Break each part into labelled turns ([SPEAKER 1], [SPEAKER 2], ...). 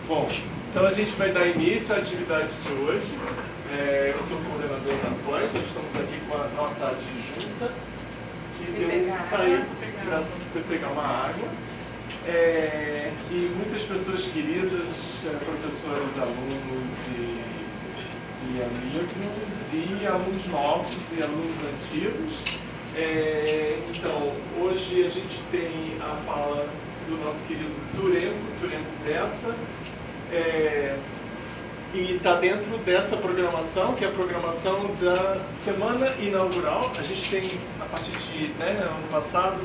[SPEAKER 1] Bom, então a gente vai dar início à atividade de hoje. Eu sou o coordenador da pós, nós estamos aqui com a nossa adjunta, que deu que sair para pegar uma água. E muitas pessoas queridas, professores, alunos e amigos, e alunos novos e alunos antigos. Então, hoje a gente tem a fala do nosso querido Turenco Bessa, e está dentro dessa programação, que é a programação da semana inaugural. A gente tem, a partir de ano passado,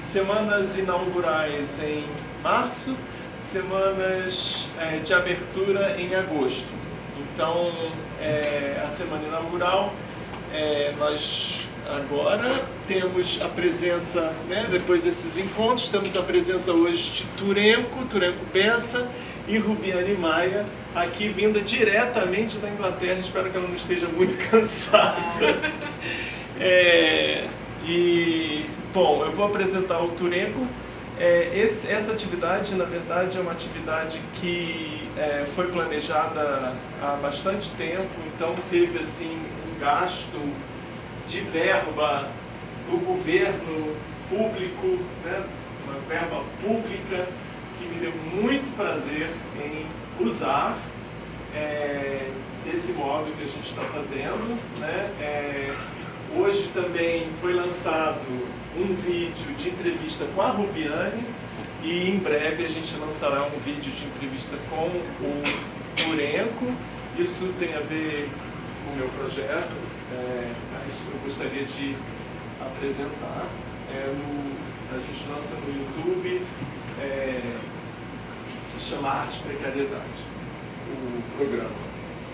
[SPEAKER 1] semanas inaugurais em março, semanas de abertura em agosto. Então, a semana inaugural, nós agora temos a presença, depois desses encontros, temos a presença hoje de Turenco Bessa e Rubiane Maia, aqui vinda diretamente da Inglaterra. Espero que ela não esteja muito cansada. Bom, eu vou apresentar o Turenco. Essa atividade, na verdade, é uma atividade que foi planejada há bastante tempo, então teve assim um gasto de verba do governo público, uma verba pública que me deu muito prazer em usar desse módulo que a gente está fazendo. Hoje também foi lançado um vídeo de entrevista com a Rubiane e em breve a gente lançará um vídeo de entrevista com o Turenco. Isso tem a ver com o meu projeto, mas eu gostaria de apresentar. A gente lança no YouTube, se chama Arte e Precariedade, o programa.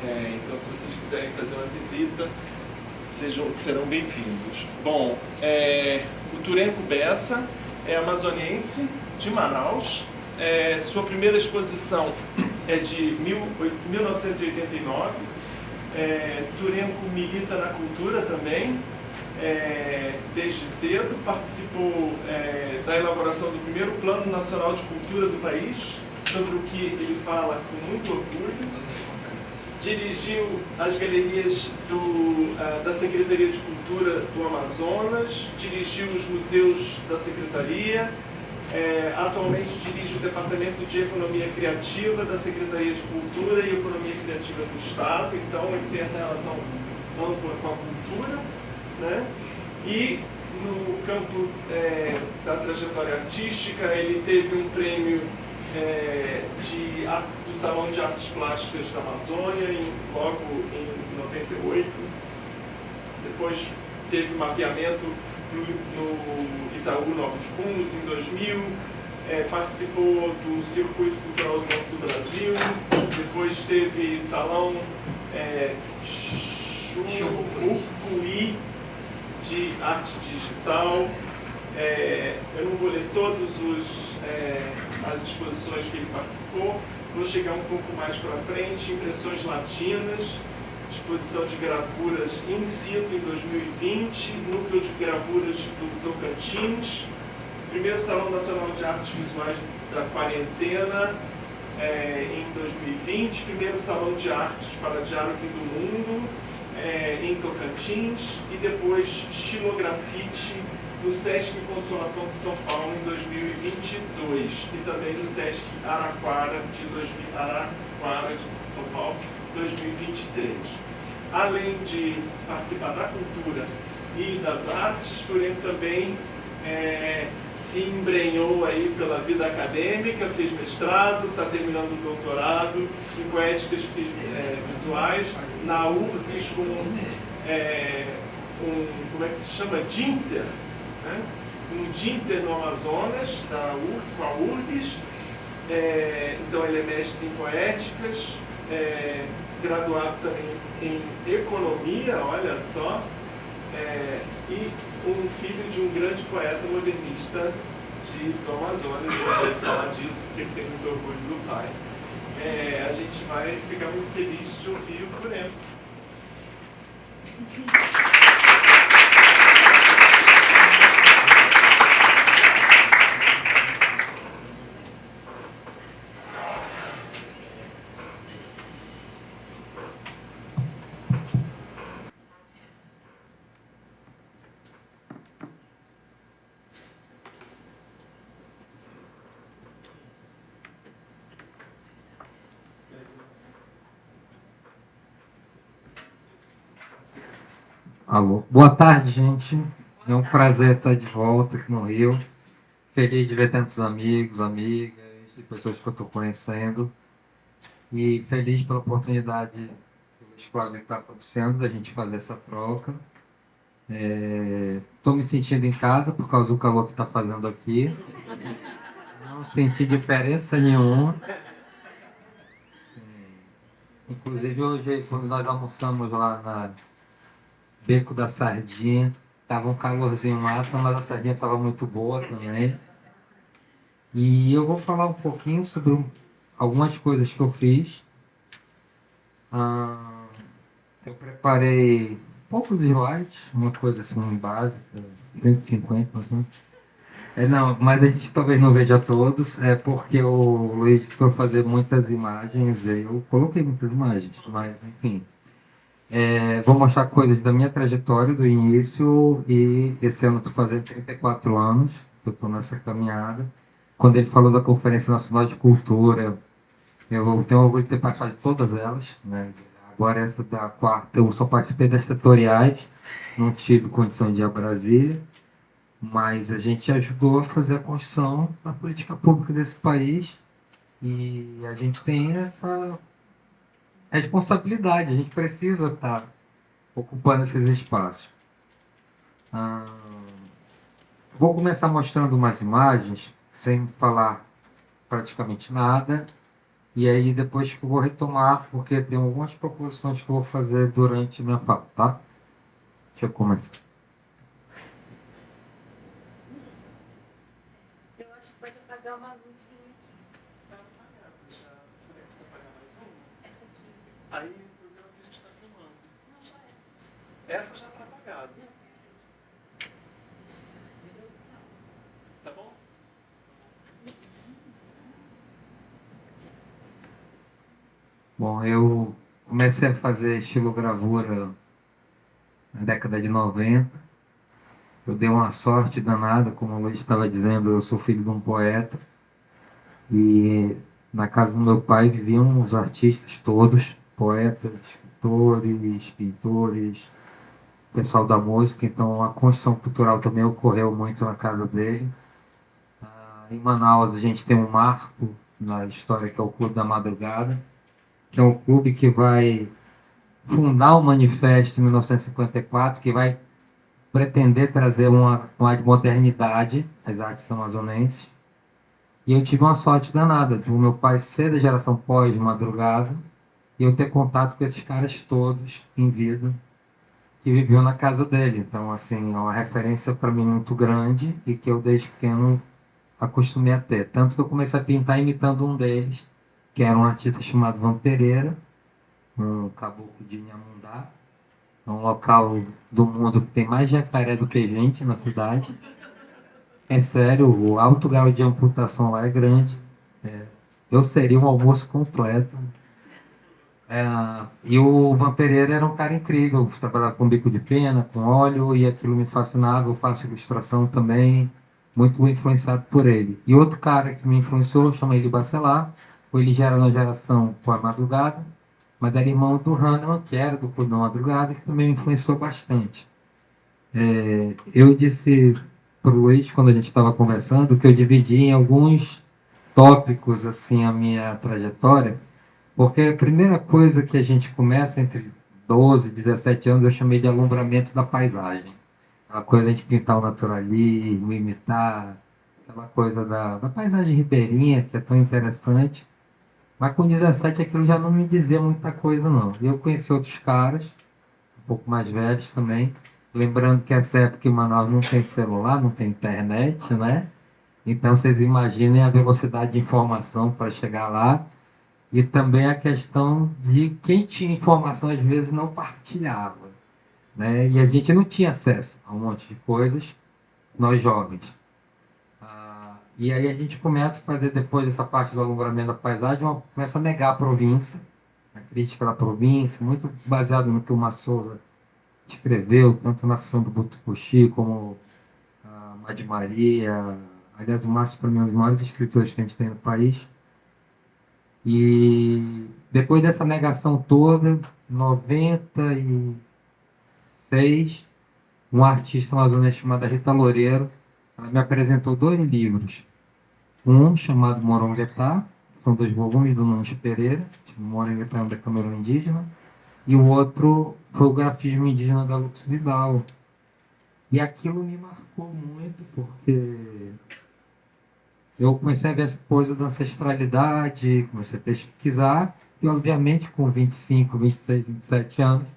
[SPEAKER 1] Então, se vocês quiserem fazer uma visita, serão bem-vindos. Bom, o Turenco Bessa é amazonense de Manaus. Sua primeira exposição é de 1989. Turenco milita na cultura também, desde cedo. Participou da elaboração do primeiro Plano Nacional de Cultura do país, sobre o que ele fala com muito orgulho. Dirigiu as galerias da Secretaria de Cultura do Amazonas, dirigiu os museus da Secretaria, atualmente dirige o Departamento de Economia Criativa da Secretaria de Cultura e Economia Criativa do Estado. Então ele tem essa relação ampla com a cultura, E no campo da trajetória artística, ele teve um prêmio do Salão de Artes Plásticas da Amazônia, logo em 98. Depois teve mapeamento no Itaú Novos Rumos, em 2000. Participou do Circuito Cultural do Banco do Brasil. Depois teve Salão Chucuí de Arte Digital. Eu não vou ler todas as exposições que ele participou, vou chegar um pouco mais para frente. Impressões Latinas, exposição de gravuras in situ em 2020, núcleo de gravuras do Tocantins, primeiro Salão Nacional de Artes Visuais da Quarentena em 2020, primeiro Salão de Artes para Adiar o Fim do Mundo em Tocantins, e depois Estilografite no Sesc Consolação de São Paulo em 2022 e também no Sesc Araraquara de São Paulo 2023. Além de participar da cultura e das artes, Turenco também se embrenhou aí pela vida acadêmica, fez mestrado, está terminando o doutorado em poéticas visuais na UFRGS com como é que se chama? Dinter. Um Dinter no Amazonas, com a UFRGS. Então ele é mestre em poéticas, graduado também em economia, olha só, e um filho de um grande poeta modernista do Amazonas. Ele vai falar disso porque ele tem muito orgulho do pai. A gente vai ficar muito feliz de ouvir o Turenco.
[SPEAKER 2] Alô. Boa tarde, gente. É um prazer estar de volta aqui no Rio. Feliz de ver tantos amigos, amigas e pessoas que eu estou conhecendo. E feliz pela oportunidade que o Luiz Flávio está propiciando da gente fazer essa troca. Estou me sentindo em casa por causa do calor que está fazendo aqui. Não senti diferença nenhuma. Inclusive hoje, quando nós almoçamos lá na Beco da Sardinha, estava um calorzinho massa, mas a sardinha estava muito boa também. E eu vou falar um pouquinho sobre algumas coisas que eu fiz. Ah, eu preparei poucos slides, uma coisa assim básica, 150, assim. Não, mas a gente talvez não veja todos, é porque o Luiz disse para eu fazer muitas imagens, eu coloquei muitas imagens, mas enfim. Vou mostrar coisas da minha trajetória, do início, e esse ano estou fazendo 34 anos, eu estou nessa caminhada. Quando ele falou da Conferência Nacional de Cultura, eu tenho orgulho de ter participado de todas elas, né? Agora essa da quarta, eu só participei das setoriais, não tive condição de ir a Brasília, mas a gente ajudou a fazer a construção da política pública desse país e a gente tem essa responsabilidade, a gente precisa estar ocupando esses espaços. Ah, vou começar mostrando umas imagens, sem falar praticamente nada, e aí depois que eu vou retomar, porque tem algumas proposições que eu vou fazer durante minha fala, tá? Deixa eu começar.
[SPEAKER 3] Eu acho que pode apagar uma luzinha aqui.
[SPEAKER 1] Tá apagado já. Será que precisa apagar mais uma?
[SPEAKER 3] Essa aqui.
[SPEAKER 1] Aí o programa que a gente está filmando.
[SPEAKER 3] Não, só essa.
[SPEAKER 1] Essa já está apagada.
[SPEAKER 3] Não, essa.
[SPEAKER 1] Tá bom?
[SPEAKER 2] Bom, eu comecei a fazer estilo gravura na década de 90. Eu dei uma sorte danada, como o Luiz estava dizendo, eu sou filho de um poeta. E na casa do meu pai viviam os artistas todos, poetas, escritores, pintores, pessoal da música. Então a construção cultural também ocorreu muito na casa dele. Em Manaus a gente tem um marco na história que é o Clube da Madrugada, que é um clube que vai fundar o manifesto em 1954, que vai pretender trazer uma modernidade às artes amazonenses. E eu tive uma sorte danada, do meu pai ser da geração pós-madrugada, e eu ter contato com esses caras todos em vida, que viviam na casa dele. Então, assim, é uma referência para mim muito grande e que eu desde pequeno acostumei a ter. Tanto que eu comecei a pintar imitando um deles, que era um artista chamado Van Pereira, um caboclo de Inhamundá. É um local do mundo que tem mais jacaré do que gente na cidade. É sério, o alto grau de amputação lá é grande. Eu seria um almoço completo. E o Van Pereira era um cara incrível, trabalhava com bico de pena, com óleo, e aquilo me fascinava. Eu faço ilustração também, muito influenciado por ele. E outro cara que me influenciou, eu chamei de Bacelar, ele já era na geração com a Madrugada, mas era irmão do Hahnemann, que era do Clube da Madrugada, que também me influenciou bastante. Eu disse para o Luiz, quando a gente estava conversando, que eu dividi em alguns tópicos assim a minha trajetória, porque a primeira coisa que a gente começa entre 12 e 17 anos eu chamei de alumbramento da paisagem. Aquela coisa de pintar o naturalismo, imitar, aquela coisa da paisagem ribeirinha, que é tão interessante. Mas com 17 aquilo já não me dizia muita coisa não. E eu conheci outros caras, um pouco mais velhos também. Lembrando que essa época em Manaus não tem celular, não tem internet, né? Então vocês imaginem a velocidade de informação para chegar lá e também a questão de quem tinha informação às vezes não partilhava, né? E a gente não tinha acesso a um monte de coisas, nós jovens. E aí a gente começa a fazer depois dessa parte do alumbramento da paisagem, começa a negar a província, a crítica da província, muito baseado no que o Souza escreveu, tanto na Sessão do Botucuxi como a Madi Maria. Aliás, o Márcio, para mim, é um dos maiores escritores que a gente tem no país. E depois dessa negação toda, 97, 2006, uma artista amazônica chamada Rita Loureiro, ela me apresentou 2 livros. Um chamado Moronguetá, são 2 volumes do Nunes Pereira, Moronguetá é um decamerão indígena, e o outro foi o Grafismo Indígena da Lux Vidal. E aquilo me marcou muito, porque eu comecei a ver essa coisa da ancestralidade, comecei a pesquisar, e obviamente com 25, 26, 27 anos,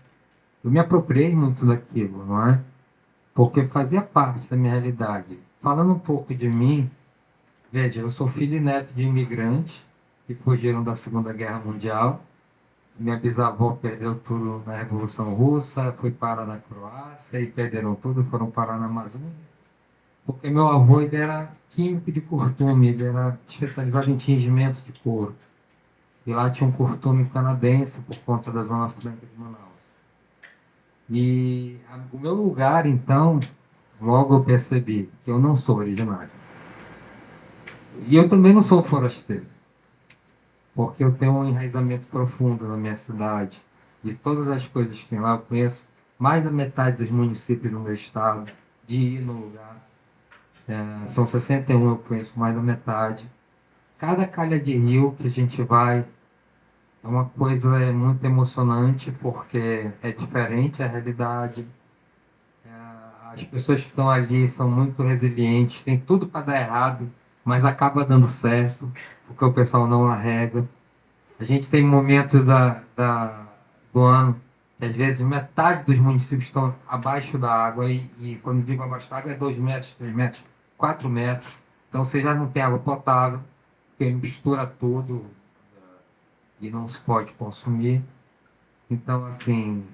[SPEAKER 2] eu me apropriei muito daquilo, não é? Porque fazia parte da minha realidade. Falando um pouco de mim, veja, eu sou filho e neto de imigrantes que fugiram da Segunda Guerra Mundial. Minha bisavó perdeu tudo na Revolução Russa, foi parar na Croácia e perderam tudo, foram parar na Amazônia. Porque meu avô ele era químico de curtume, ele era especializado em tingimento de couro. E lá tinha um curtume canadense por conta da Zona Franca de Manaus. E o meu lugar, então, logo eu percebi que eu não sou originário. E eu também não sou forasteiro, porque eu tenho um enraizamento profundo na minha cidade. De todas as coisas que tem lá, eu conheço mais da metade dos municípios do meu estado, de ir no lugar. São 61, eu conheço mais da metade. Cada calha de rio que a gente vai é uma coisa muito emocionante, porque é diferente a realidade. As pessoas que estão ali são muito resilientes, tem tudo para dar errado, mas acaba dando certo, porque o pessoal não arrega. A gente tem momentos do ano que às vezes metade dos municípios estão abaixo da água, e quando digo abaixo da água é 2 metros, 3 metros, 4 metros. Então você já não tem água potável, porque mistura tudo e não se pode consumir. Então, assim,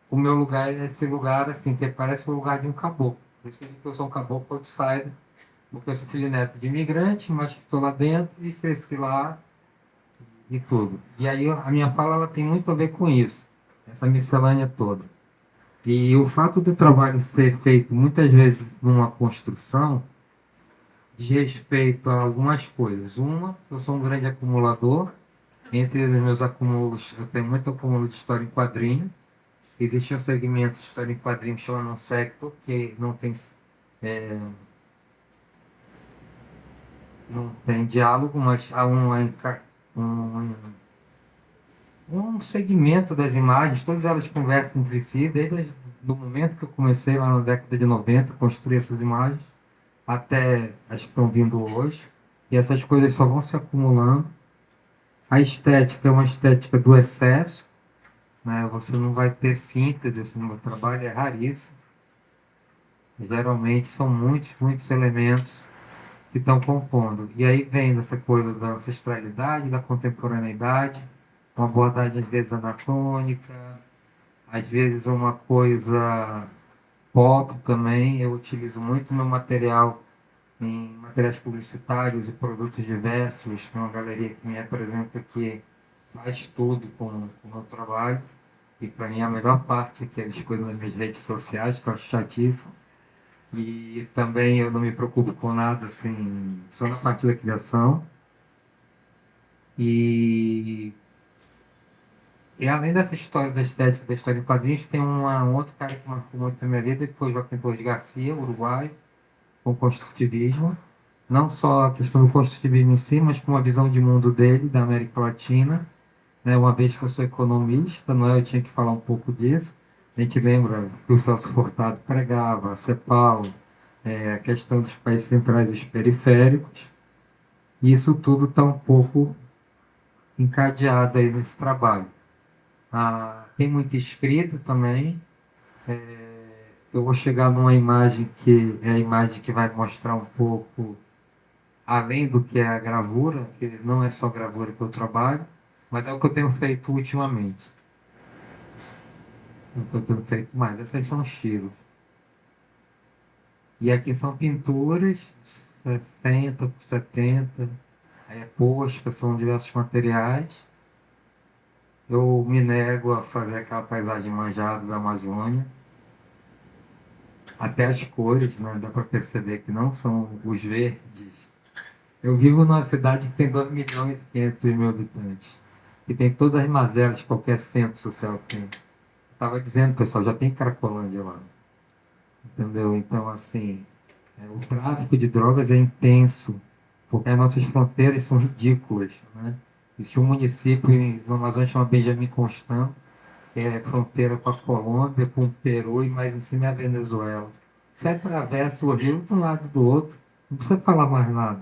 [SPEAKER 2] o meu lugar é esse lugar, assim, que parece o lugar de um caboclo. Por isso que eu sou um caboclo outsider, porque eu sou filho e neto de imigrante, mas estou lá dentro e cresci lá e tudo. E aí a minha fala ela tem muito a ver com isso, essa miscelânea toda. E o fato do trabalho ser feito muitas vezes numa construção diz respeito a algumas coisas. Uma, eu sou um grande acumulador. Entre os meus acúmulos, eu tenho muito acúmulo de história em quadrinho. Existe um segmento de história em quadrinho chamado um sector, que é, não tem diálogo, mas há um, um segmento das imagens, todas elas conversam entre si, desde o momento que eu comecei lá na década de 90 a construir essas imagens, até as que estão vindo hoje, e essas coisas só vão se acumulando. A estética é uma estética do excesso, né? Você não vai ter síntese assim, no meu trabalho, é raríssimo. Geralmente são muitos, muitos elementos que estão compondo. E aí vem dessa coisa da ancestralidade, da contemporaneidade, uma abordagem às vezes anacrônica, às vezes uma coisa pop também. Eu utilizo muito meu material em materiais publicitários e produtos diversos. Tem uma galeria que me representa que faz tudo com o meu trabalho. E para mim a melhor parte é que eles cuidam das minhas redes sociais, que eu acho chatíssimo. E também eu não me preocupo com nada assim, só na parte da criação. E, e além dessa história da estética, da história em quadrinhos, tem um outro cara que marcou muito na minha vida, que foi o Joaquim Torres Garcia, uruguaio, com construtivismo. Não só a questão do construtivismo em si, mas com uma visão de mundo dele, da América Latina. Né? Uma vez que eu sou economista, não é? Eu tinha que falar um pouco disso. A gente lembra que o Celso Furtado pregava, a CEPAL, a questão dos países centrais e os periféricos. E isso tudo está um pouco encadeado aí nesse trabalho. Tem muita escrita também. Eu vou chegar numa imagem que é a imagem que vai mostrar um pouco além do que é a gravura, que não é só gravura que eu trabalho, mas é o que eu tenho feito ultimamente. É o que eu tenho feito mais. Essas são estilos. E aqui são pinturas 60 por 70, posca, são diversos materiais. Eu me nego a fazer aquela paisagem manjada da Amazônia. Até as cores, né? Dá para perceber que não são os verdes. Eu vivo numa cidade que tem 2 milhões e 500 mil habitantes. E tem todas as mazelas que qualquer centro social tem. estava dizendo, pessoal, já tem Cracolândia lá. Entendeu? Então, assim, o tráfico de drogas é intenso, porque as nossas fronteiras são ridículas, né? Existe um município no Amazonas chamado Benjamin Constant, que é fronteira com a Colômbia, com o Peru e mais em cima é a Venezuela. Você atravessa o rio de um lado do outro, não precisa falar mais nada.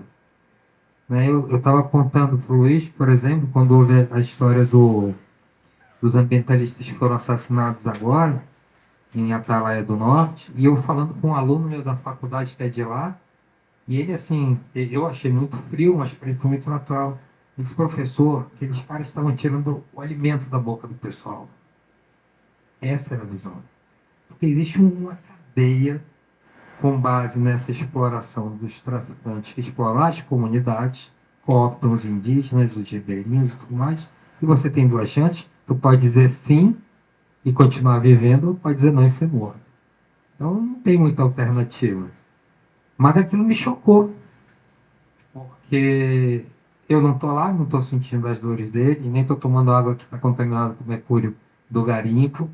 [SPEAKER 2] Né? Eu estava contando para o Luiz, por exemplo, quando houve a história dos ambientalistas que foram assassinados agora, em Atalaia do Norte, e eu falando com um aluno meu da faculdade que é de lá, e ele, assim, eu achei muito frio, mas para ele foi muito natural. Ele disse, professor, aqueles caras estavam tirando o alimento da boca do pessoal. Essa era a visão. Porque existe uma cadeia com base nessa exploração dos traficantes que exploram as comunidades, cooptam os indígenas, os ribeirinhos e tudo mais, e você tem duas chances, tu pode dizer sim e continuar vivendo, ou pode dizer não e ser morto. Então não tem muita alternativa. Mas aquilo me chocou, porque eu não estou lá, não estou sentindo as dores dele, nem estou tomando água que está contaminada com mercúrio do garimpo.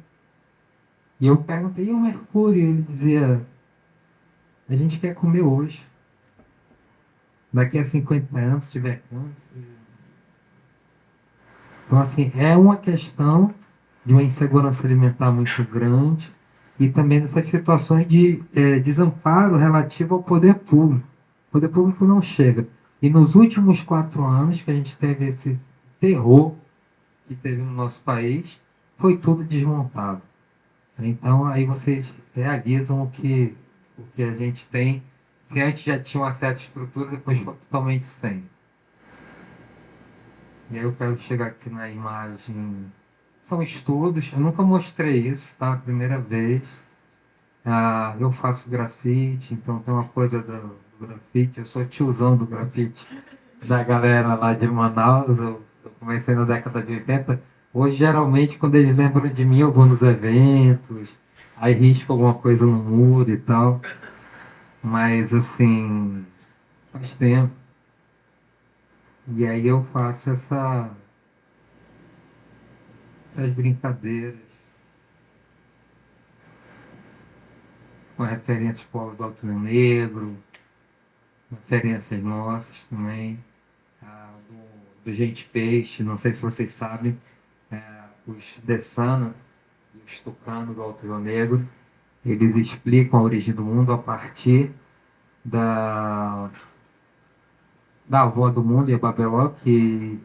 [SPEAKER 2] E eu perguntei, e o mercúrio? Ele dizia, a gente quer comer hoje. Daqui a 50 anos, se tiver câncer. Então, assim, é uma questão de uma insegurança alimentar muito grande e também dessas situações de desamparo relativo ao poder público. O poder público não chega. E nos últimos 4 anos que a gente teve esse terror que teve no nosso país, foi tudo desmontado. Então, aí vocês realizam o que a gente tem. Se antes já tinha uma certa estrutura, depois foi totalmente sem. E aí eu quero chegar aqui na imagem. São estudos, eu nunca mostrei isso, tá? Primeira vez. Eu faço grafite, então tem uma coisa do grafite. Eu sou tiozão do grafite da galera lá de Manaus. Eu comecei na década de 80. Hoje, geralmente, quando eles lembram de mim, eu vou nos eventos, aí risco alguma coisa no muro e tal. Mas, assim, faz tempo. E aí eu faço essas brincadeiras com referências povos do Alto Rio Negro, referências nossas também, do Gente Peixe, não sei se vocês sabem, os Dessana e os Tucano do Alto Rio Negro, eles explicam a origem do mundo a partir da avó do mundo, a Babeló, que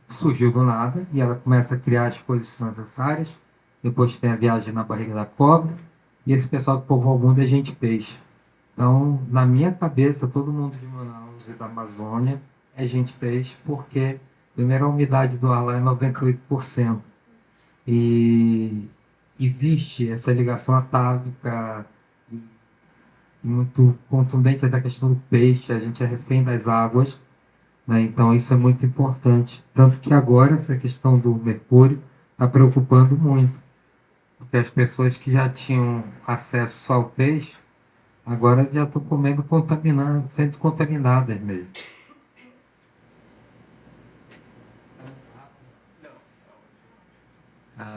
[SPEAKER 2] surgiu do nada e ela começa a criar as coisas que são necessárias. Depois tem a viagem na barriga da cobra. E esse pessoal que povoa o mundo é gente peixe. Então, na minha cabeça, todo mundo de Manaus e da Amazônia é gente peixe, porque, primeiro, a umidade do ar lá é 98%. E existe essa ligação atávica e muito contundente da questão do peixe, a gente é refém das águas, né? Então isso é muito importante. Tanto que agora essa questão do mercúrio está preocupando muito, porque as pessoas que já tinham acesso só ao peixe, agora já estão comendo contaminado, sendo contaminadas mesmo.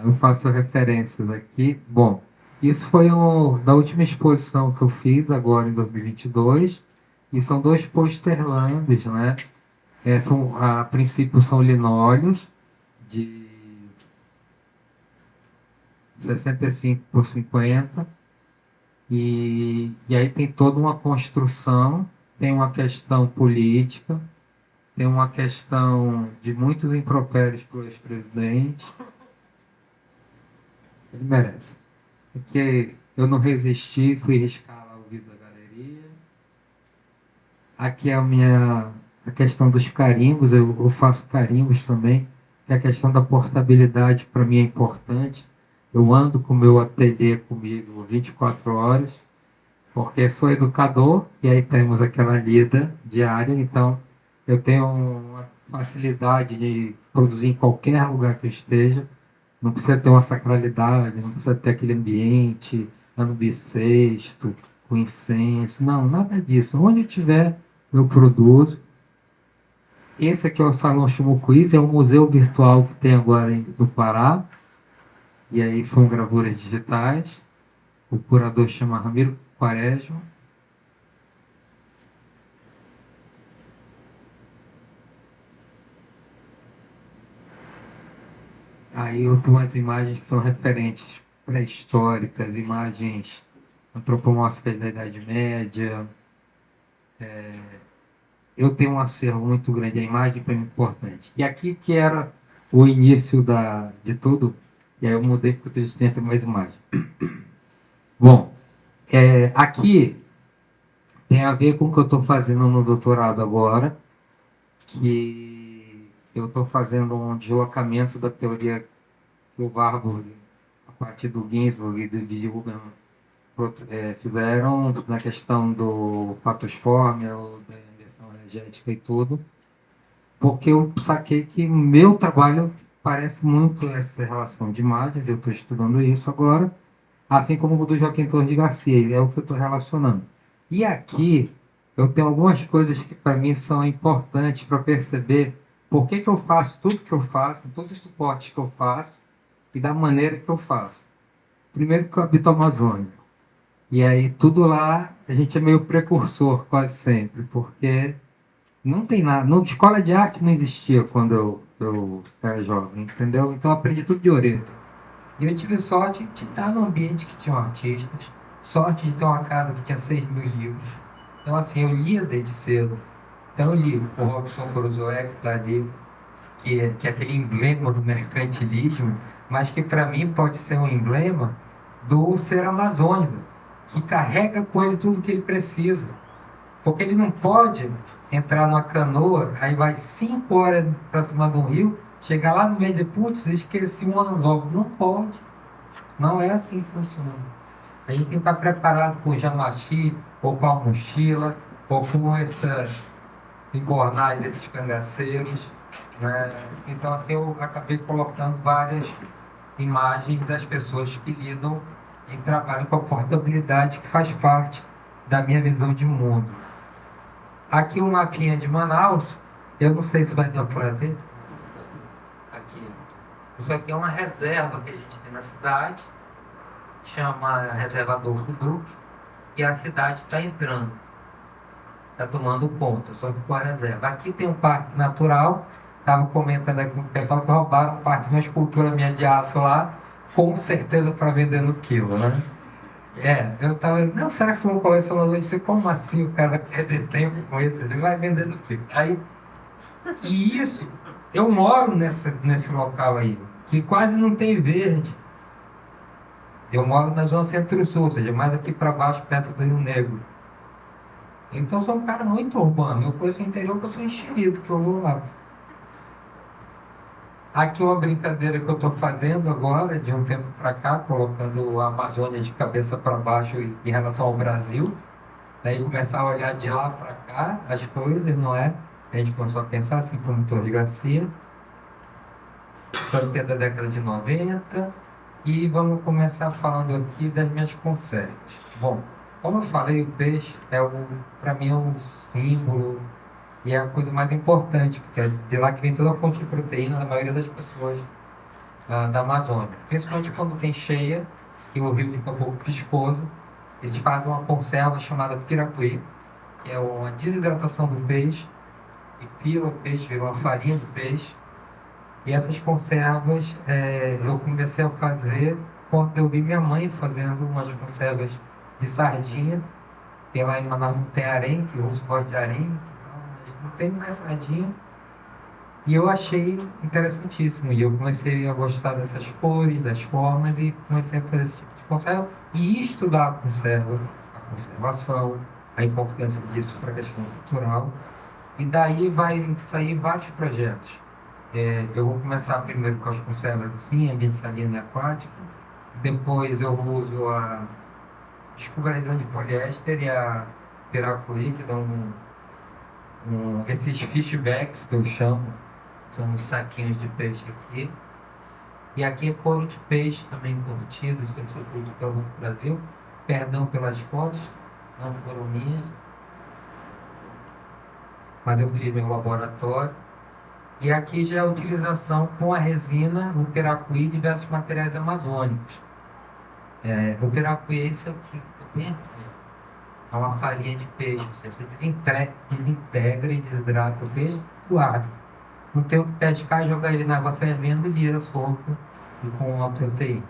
[SPEAKER 2] Eu faço referências aqui. Bom, isso foi da última exposição que eu fiz agora em 2022, e são dois posterlands, né? A princípio são linóleos de 65 por 50, e aí tem toda uma construção, tem uma questão política, tem uma questão de muitos impropérios para o ex-presidente. Ele merece. Porque eu não resisti, fui riscar lá o vídeo da galeria. Aqui é a questão dos carimbos, eu faço carimbos também, que a questão da portabilidade para mim é importante. Eu ando com o meu ateliê comigo 24 horas, porque sou educador, e aí temos aquela lida diária, então eu tenho uma facilidade de produzir em qualquer lugar que eu esteja. Não precisa ter uma sacralidade, não precisa ter aquele ambiente ano bissexto, com incenso. Não, nada disso. Onde eu tiver, eu produzo. Esse aqui é o Salão Chumucuís, é um museu virtual que tem agora no Pará. E aí são gravuras digitais. O curador chama Ramiro Quaresma. Aí eu tenho umas imagens que são referentes pré-históricas, imagens antropomórficas da Idade Média. Eu tenho um acervo muito grande, a imagem para mim é importante. E aqui que era o início de tudo, e aí eu mudei porque eu tenho sempre mais imagem. Bom, aqui tem a ver com o que eu estou fazendo no doutorado agora, que eu estou fazendo um deslocamento da teoria que o Warburg, a partir do Ginsburg e do Huberman, fizeram na questão do patosfórmio, da inversão energética e tudo, porque eu saquei que meu trabalho parece muito essa relação de imagens, eu estou estudando isso agora, assim como o do Joaquim Torres de Garcia, é o que eu estou relacionando. E aqui eu tenho algumas coisas que para mim são importantes para perceber por que eu faço tudo que eu faço, todos os suportes que eu faço e da maneira que eu faço. Primeiro que eu habito a Amazônia. E aí tudo lá a gente é meio precursor quase sempre, porque não tem nada. No, escola de arte não existia quando eu era jovem, entendeu? Então eu aprendi tudo de orelha. E eu tive sorte de estar num ambiente que tinha artistas, sorte de ter uma casa que tinha 6.000 livros. Então, assim, eu lia desde cedo. Então, eu li o Robson Crusoe, que está ali, que é aquele emblema do mercantilismo, mas que para mim pode ser um emblema do ser amazônico, que carrega com ele tudo que ele precisa. Porque ele não pode entrar numa canoa, aí vai 5 horas para cima de um rio, chegar lá no meio de putz, esqueci um anzol. Não pode. Não é assim que funciona. A gente tem que estar preparado com o jamaxi, ou com a mochila, ou com essas embornais desses cangaceiros. Né? Então, assim, eu acabei colocando várias imagens das pessoas que lidam e trabalham com a portabilidade, que faz parte da minha visão de mundo. Aqui um mapinha de Manaus, eu não sei se vai dar para ver. Aqui. Isso aqui é uma reserva que a gente tem na cidade, chama Reserva Adolfo Duque, e a cidade está entrando, está tomando conta, só que com a reserva. Aqui tem um parque natural, estava comentando aqui com o pessoal que roubaram parte de uma escultura minha de aço lá, com certeza para vender no quilo, né? Eu tava, não, será que foi um colecionador? Eu disse, como assim o cara vai perder tempo com isso? Ele vai vender no quilo. Aí, e isso, eu moro nesse local aí, que quase não tem verde. Eu moro na zona centro-sul, ou seja, mais aqui para baixo, perto do Rio Negro. Então, eu sou um cara muito urbano. Eu conheço o interior porque eu sou enxerido, que eu vou lá. Aqui uma brincadeira que eu estou fazendo agora, de um tempo para cá, colocando a Amazônia de cabeça para baixo em relação ao Brasil. Daí começar a olhar de lá para cá as coisas, não é? A gente começou a pensar assim como Torres Garcia. Foi da década de 90. E vamos começar falando aqui das minhas conservas. Bom, como eu falei, o peixe para mim é um símbolo e é a coisa mais importante, porque é de lá que vem toda a fonte de proteína da maioria das pessoas da Amazônia. Principalmente quando tem cheia, que o rio fica um pouco viscoso, eles fazem uma conserva chamada piracuí, que é uma desidratação do peixe, e pila o peixe, vira uma farinha de peixe. E essas conservas eu comecei a fazer quando eu vi minha mãe fazendo umas conservas de sardinha, que lá em Manaus não tem arenque, que eu uso gosto de arenque, mas não tem mais sardinha. E eu achei interessantíssimo. E eu comecei a gostar dessas cores, das formas, e comecei a fazer esse tipo de conserva e estudar a conserva, a conservação, a importância disso para a questão cultural. E daí vai sair vários projetos. Eu vou começar primeiro com as conservas assim, ambiente salino e aquático. Depois eu uso a escovalizante de poliéster e a piracuí, que dão esses fish bags que eu chamo, são os saquinhos de peixe aqui. E aqui é couro de peixe também curtido, isso que eu sou produto pelo Brasil. Perdão pelas fotos, não foram minhas, mas eu fiz meu laboratório. E aqui já é a utilização com a resina, o piracuí e diversos materiais amazônicos. O piracuí, isso aqui, tá vendo? É uma farinha de peixe. Você desintegra e desidrata o peixe, guarda. Não tem o que pescar, jogar ele na água fervendo e vira sopa e com a proteína.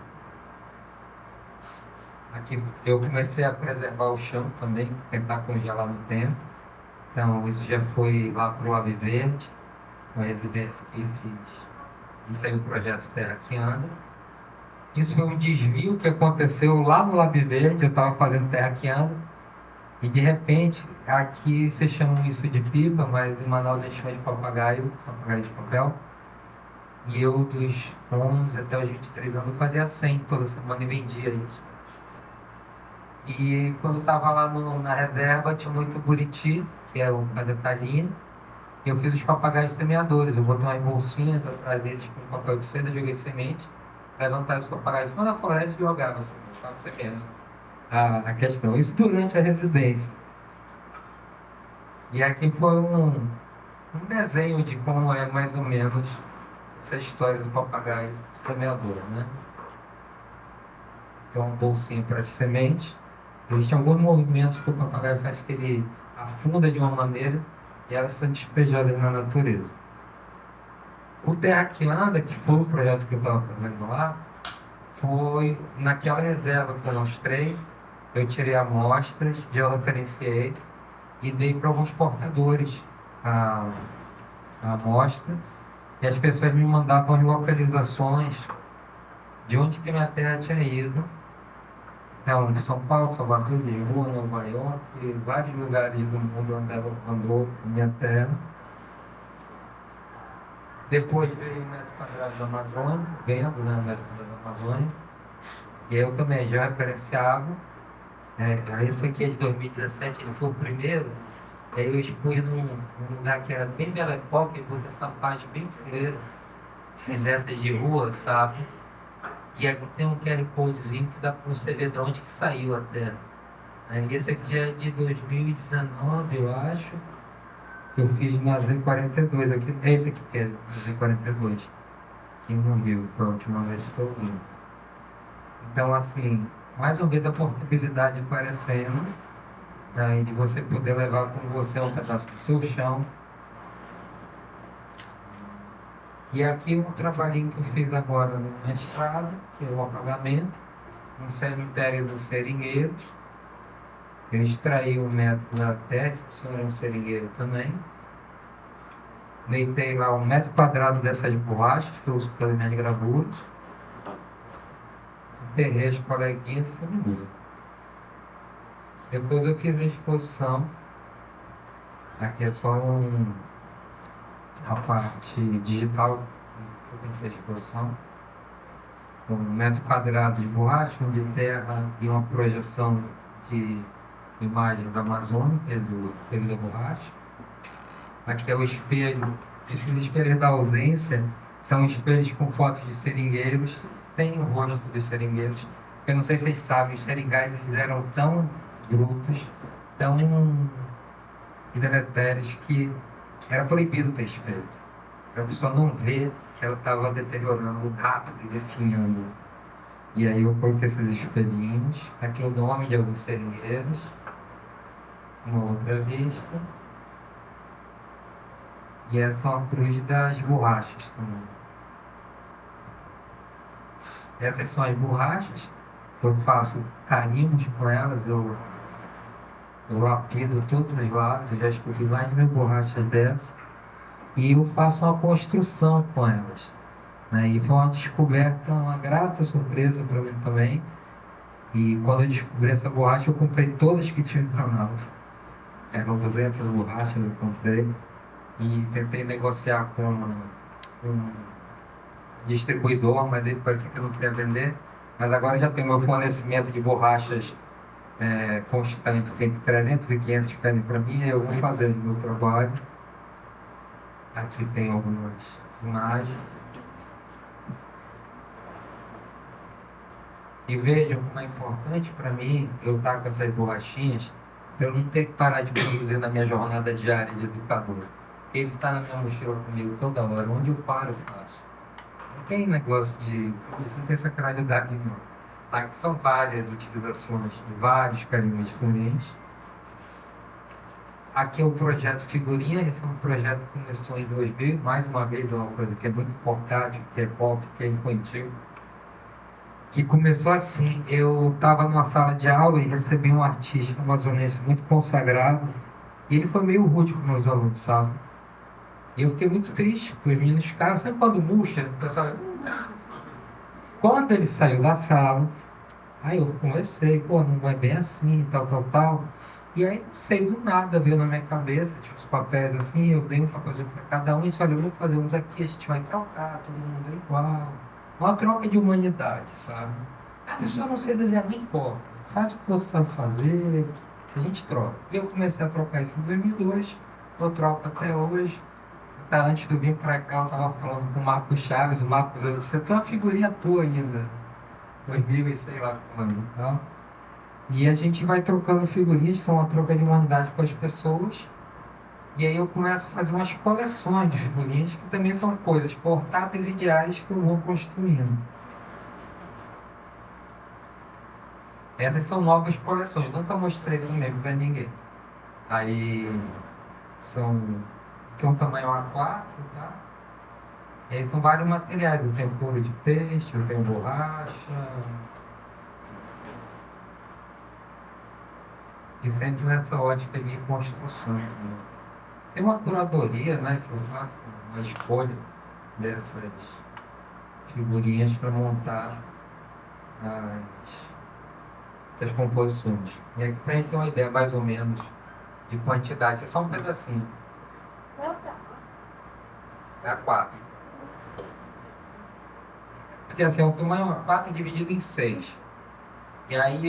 [SPEAKER 2] Aqui eu comecei a preservar o chão também, tentar congelar no tempo. Então isso já foi lá para o Ave Verde, uma residência que eu fiz. Isso aí é o projeto Terra que Anda. Isso foi um desvio que aconteceu lá no Lab Verde, eu estava fazendo Terra que Anda. E de repente, aqui vocês chamam isso de pipa, mas em Manaus a gente chama de papagaio de papel. E eu, dos 11 até os 23 anos, eu fazia 100 toda semana e vendia isso. E quando eu estava lá na reserva, tinha muito buriti, que é a detalhinha. E eu fiz os papagaios semeadores. Eu botei umas bolsinhas atrás deles com papel de seda, joguei semente, levantar os papagaios só na floresta e jogava assim, estava semeando a questão. Isso durante a residência. E aqui foi um desenho de como é mais ou menos essa história do papagaio semeador, né? Tem uma bolsinha para semente. Existem alguns movimentos que o papagaio faz que ele afunda de uma maneira e elas são despejadas na natureza. O Terra que Anda, que foi o projeto que eu estava fazendo lá, foi naquela reserva que eu mostrei. Eu tirei amostras, georreferenciei e dei para alguns portadores a amostra. E as pessoas me mandavam as localizações de onde que minha terra tinha ido. Então, de São Paulo, Salvador, de Rua, Nova York, e vários lugares do mundo onde ela andou minha terra. Depois veio o metro quadrado da Amazônia, vendo, né, o metro quadrado da Amazônia. E eu também já referenciava. Esse aqui é de 2017, ele foi o primeiro. Aí eu expus num lugar que era bem Bela Época, e botei essa parte bem fuleira, dessas de rua, sabe? E aqui tem um QR Codezinho que dá para você ver de onde que saiu a terra. Esse aqui já é de 2019, eu acho, que eu fiz na Z42, aqui, esse aqui que é Z42, aqui no Rio, foi a última vez que eu vi. Então, assim, mais uma vez a portabilidade aparecendo, de você poder levar com você um pedaço do seu chão. E aqui um trabalhinho que eu fiz agora no mestrado, que é o apagamento, um cemitério dos seringueiros. Eu extraí o método da terra, que é um seringueiro também. Deitei lá 1 metro quadrado dessas borrachas que eu uso para as minhas gravuras. Enterrei as coleguinhas e fui embora. Depois eu fiz a exposição. Aqui é só a parte digital que eu pensei a exposição. 1 metro quadrado de borracha, de terra e uma projeção de imagens amazônicas do espelho da borracha. Aqui é o espelho. Esses espelhos da ausência são espelhos com fotos de seringueiros sem o rosto dos seringueiros. Eu não sei se vocês sabem, os seringais eles eram tão brutos, tão deletérios, que era proibido ter espelho. Para a pessoa não ver que ela estava deteriorando rápido e definhando. E aí eu coloquei esses espelhinhos. Aqui o nome de alguns seringueiros. Uma outra vista. E essa é uma cruz das borrachas também. Essas são as borrachas. Eu faço carimbos com elas. Eu lapido todos os lados. Eu já escolhi mais de 1000 borrachas dessas. E eu faço uma construção com elas. E foi uma descoberta, uma grata surpresa para mim também. E quando eu descobri essa borracha, eu comprei todas que tinham em Manaus. Eram 200 borrachas, eu comprei. E tentei negociar com um distribuidor, mas ele parecia que não queria vender. Mas agora já tem meu fornecimento de borrachas constantes, entre 300 e 500 pedem para mim, eu vou fazer o meu trabalho. Aqui tem algumas imagens. E vejam como é importante para mim eu estar com essas borrachinhas, para eu não ter que parar de produzir na minha jornada diária de educador. Isso está na minha mochila comigo toda hora. Onde eu paro, eu faço. Não tem negócio de... Não tem sacralidade, não. Aqui são várias utilizações de vários carinhos diferentes. Aqui é o projeto Figurinha. Esse é um projeto que começou em 2000. Mais uma vez, é uma coisa que é muito portátil, que é pop, que é infantil. Que começou assim: eu estava numa sala de aula e recebi um artista amazonense muito consagrado. E ele foi meio rude com meus alunos, sabe? E eu fiquei muito triste, porque os meninos ficaram sempre quando murcha, o pessoal... Quando ele saiu da sala, aí eu conversei, pô, não vai bem assim, tal, tal, tal. E aí, não sei, do nada veio na minha cabeça, tinha os papéis assim, eu dei um papelzinho para cada um e disse, olha, eu vou fazer uns aqui, a gente vai trocar, todo mundo é igual. Uma troca de humanidade, sabe? Ah, eu só não sei desenhar, não importa. Faz o que você sabe fazer, a gente troca. E eu comecei a trocar isso em 2002, eu troco até hoje. Tá, antes de eu vir pra cá, eu estava falando com o Marcos Chaves, o Marcos, eu disse, você tem uma figurinha tua ainda, 2000 e sei lá quando, então. E a gente vai trocando figurinhas, são uma troca de humanidade com as pessoas, e aí eu começo a fazer umas coleções de figurinhas, que também são coisas portáteis e diárias que eu vou construindo. Essas são novas coleções, nunca mostrei também para ninguém. Aí são... tem um tamanho A4, tá? E aí são vários materiais. Eu tenho couro de peixe, eu tenho borracha. E sempre nessa ótica de construção. Né? Tem uma curadoria, né? Que eu faço uma escolha dessas figurinhas para montar essas composições. E aqui para a gente ter uma ideia mais ou menos de quantidade. É só um pedacinho.
[SPEAKER 3] Qual tá?
[SPEAKER 2] É A4. Porque assim, é um tamanho A4 dividido em 6. E aí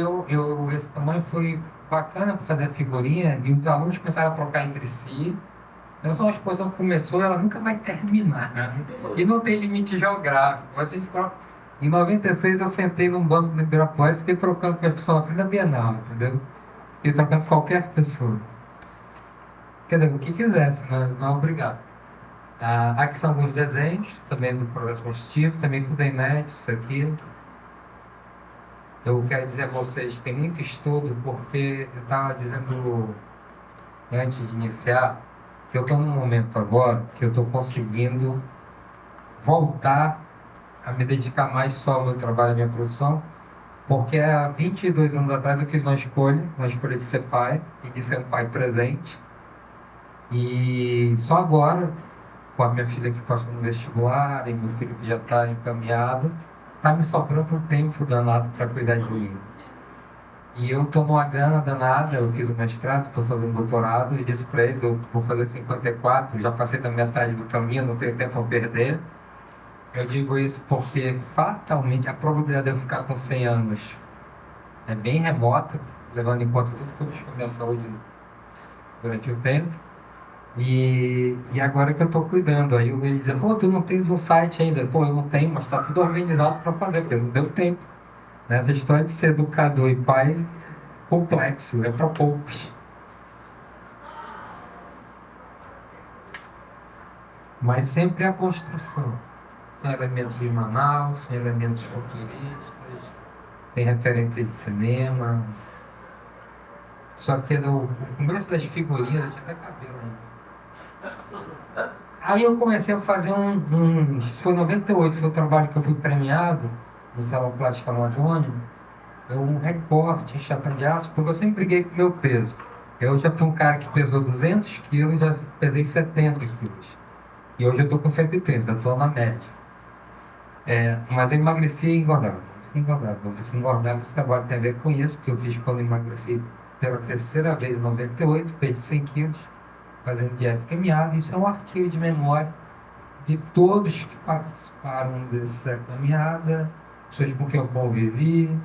[SPEAKER 2] esse tamanho foi bacana para fazer a figurinha e os alunos começaram a trocar entre si. Então, essa exposição que começou, ela nunca vai terminar. Né? E não tem limite geográfico. Vocês trocam. Em 96 eu sentei num banco no Ibirapuera e fiquei trocando com a pessoa na frente da Bienal, entendeu? Fiquei trocando com qualquer pessoa. Quer dizer, o que quisesse, né? Não é obrigado. Aqui são alguns desenhos, também do processo construtivo, também tudo é inédito, isso aqui. Eu quero dizer a vocês, tem muito estudo, porque eu estava dizendo antes de iniciar, que eu estou num momento agora que eu estou conseguindo voltar a me dedicar mais só ao meu trabalho e à minha produção, porque há 22 anos atrás eu fiz uma escolha de ser pai e de ser um pai presente. E só agora, com a minha filha que passou no vestibular e meu filho que já está encaminhado, está me sobrando um tempo danado para cuidar de mim. E eu estou numa gana danada, eu fiz o mestrado, estou fazendo doutorado e disse para eles, eu vou fazer 54, já passei da metade do caminho, não tenho tempo a perder. Eu digo isso porque fatalmente a probabilidade de eu ficar com 100 anos é bem remota, levando em conta tudo que eu fiz com a minha saúde durante o tempo. E agora que eu estou cuidando, aí eu ia dizer, pô, tu não tens um site ainda? Pô, eu não tenho, mas está tudo organizado para fazer, porque não deu tempo. Essa história de ser educador e pai, complexo, é para poucos. Mas sempre a construção. Tem elementos de Manaus, tem elementos futuristas, tem referências de cinema. Só que no começo das figurinhas, eu tinha até cabelo ainda. Aí eu comecei a fazer isso foi em 98, foi o trabalho que eu fui premiado no Salão Plástico Amazônia, um recorte em chapa de aço, porque eu sempre briguei com o meu peso. Eu já fui um cara que pesou 200 quilos, já pesei 70 quilos. E hoje eu estou com 130, estou na média. Mas eu emagreci e engordava. Se engordava, esse trabalho tem a ver com isso, que eu fiz quando eu emagreci pela terceira vez em 98, perdi 100 quilos, fazendo dieta caminhada. Isso é um arquivo de memória de todos que participaram dessa caminhada, pessoas com quem eu convivi,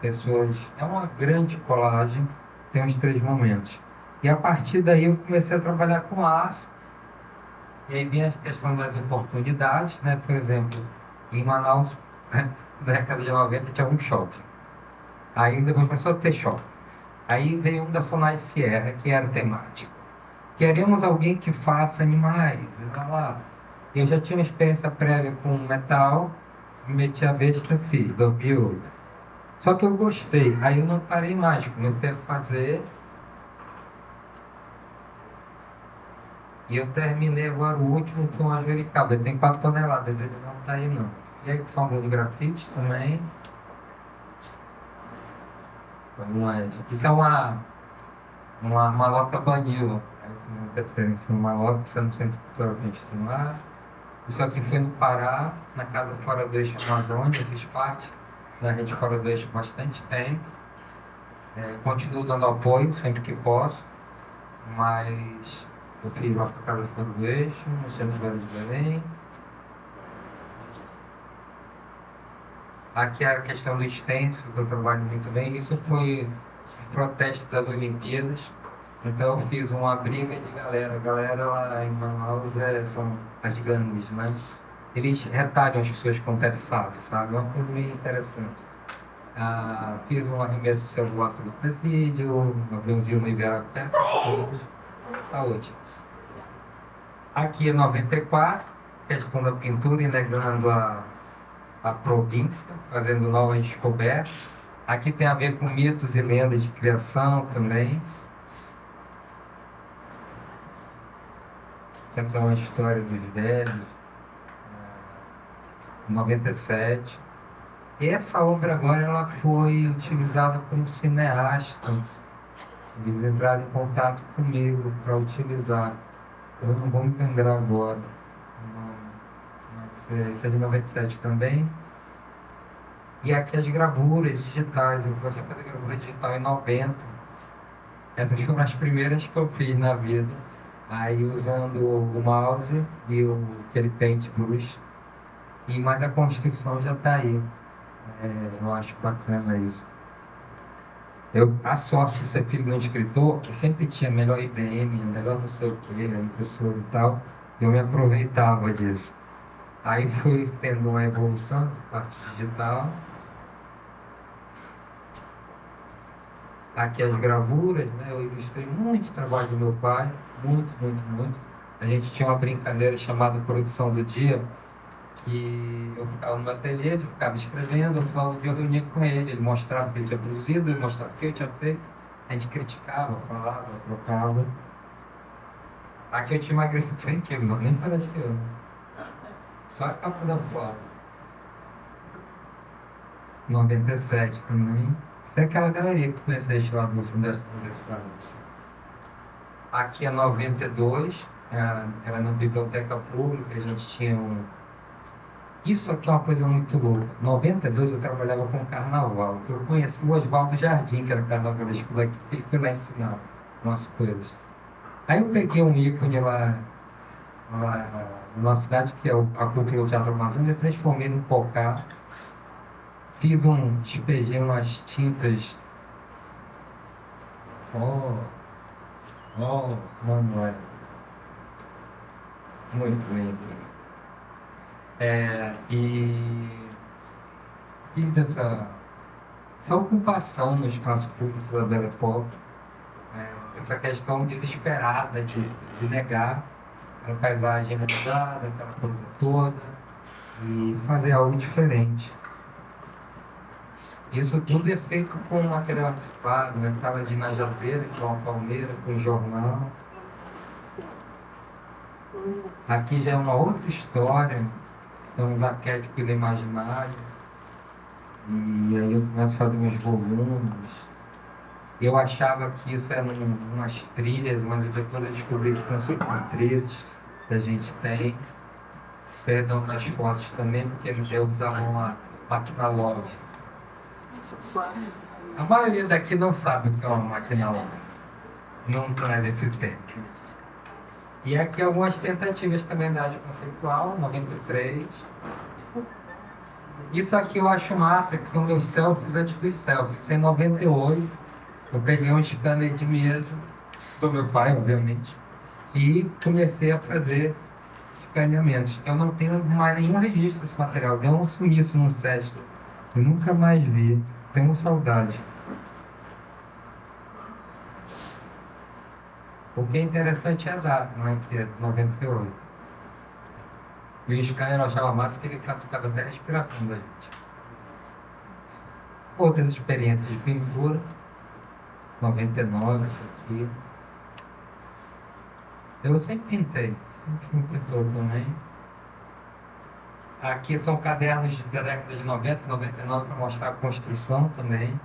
[SPEAKER 2] pessoas... É uma grande colagem, tem os 3 momentos. E a partir daí eu comecei a trabalhar com aço, e aí vem a questão das oportunidades, né? Por exemplo, em Manaus, né, na década de 90 tinha um shopping. Aí depois começou a ter shopping. Aí veio um da Sonai Sierra, que era temático. queremos alguém que faça animais. Olha lá. Eu já tinha uma experiência prévia com metal, me meti a besta, fiz, 2008. Só que eu gostei, aí eu não parei mais, comecei a fazer. E eu terminei agora o último com a Juricaba. Ele tem 4 toneladas, ele não está aí não. E aí são alguns grafites também. Isso é uma maloca banil. Muita diferença. Uma maloca que está no Centro Cultural que a gente tem lá. Isso aqui foi no Pará, na Casa Fora do Eixo Amazônia, eu fiz parte da Rede Fora do Eixo há bastante tempo. Continuo dando apoio sempre que posso, mas eu fiz lá para a Casa Fora do Eixo, no Centro Velho de Belém. Aqui a questão do stencil, que eu trabalho muito bem, isso foi um protesto das Olimpíadas. Então eu fiz uma briga de galera. A galera lá em Manaus são as gangues, né? Eles retalham as pessoas com terçado, sabe? É uma coisa meio interessante. Fiz um arremesso celular pelo presídio, um aviãozinho no Ibirapuera, saúde. Aqui é 94, questão da pintura e negando a província, fazendo novas descobertas. Aqui tem a ver com mitos e lendas de criação também. Sempre uma história dos velhos. 97. E essa obra agora ela foi utilizada por um cineasta. Eles entraram em contato comigo para utilizar. Eu não vou me lembrar agora. Mas isso é de 97 também. E aqui as gravuras digitais. Eu comecei a fazer gravura digital em 90. Essas foram as primeiras que eu fiz na vida. Aí usando o mouse e aquele paintbrush. Mas a construção já está aí. Eu acho bacana isso. A sorte de ser filho de um escritor, que sempre tinha melhor IBM, melhor não sei o que, impressora e tal, eu me aproveitava disso. Aí fui tendo uma evolução da parte digital. Aqui as gravuras, né? Eu ilustrei muito trabalho do meu pai, muito, muito, muito. A gente tinha uma brincadeira chamada Produção do Dia, que eu ficava no meu ateliê, ele ficava escrevendo, eu ficava eu reunia com ele mostrava o que ele tinha produzido, ele mostrava o que eu tinha feito, a gente criticava, falava, trocava. Aqui eu tinha emagrecido 100 quilos, nem pareceu. Só a capa da foto. 97 também. É aquela galeria que tu conheceste lá do Sudeste da Universidade. Aqui é 92, era na biblioteca pública, a gente tinha Isso aqui é uma coisa muito louca. Em 92 eu trabalhava com carnaval. Eu conheci o Oswaldo Jardim, que era carnavalesco daqui, ele foi lá ensinar umas coisas. Aí eu peguei um ícone lá na nossa cidade, que é a Cultura do Teatro Amazônia, e transformei num cocar. Despejei umas tintas. Manoel. Muito bem. E fiz essa ocupação no espaço público da Belle Époque, essa questão desesperada de negar a paisagem mudada, aquela coisa toda, e fazer algo diferente. Isso tudo é feito com material reciclado, né? Tava de najazeira, que é uma palmeira, com jornal. Aqui já é uma outra história, são os arquétipos do imaginário. E aí eu começo a fazer meus volumes. Eu achava que isso eram umas trilhas, mas depois eu descobri que são cicatrizes que a gente tem. Perdão nas fotos também, porque eles usavam a máquina log. A maioria daqui não sabe o que é uma máquina log. Não é desse tempo. E aqui algumas tentativas também da arte conceitual, 93. Isso aqui eu acho massa, que são meus selfies antes dos selfies. Em 98, eu peguei um scanner de mesa, do meu pai, obviamente, e comecei a fazer escaneamentos. Eu não tenho mais nenhum registro desse material. Deu um sumiço num set. Eu nunca mais vi. Tenho saudade. O que é interessante é a data, não é? Que é de 98. E o Scanner eu achava massa que ele captava até a respiração da gente. Outras experiências de pintura, 99, isso aqui. Eu sempre pintei, sempre fui um pintor também. Aqui são cadernos da década de 90, 99 para mostrar a construção também.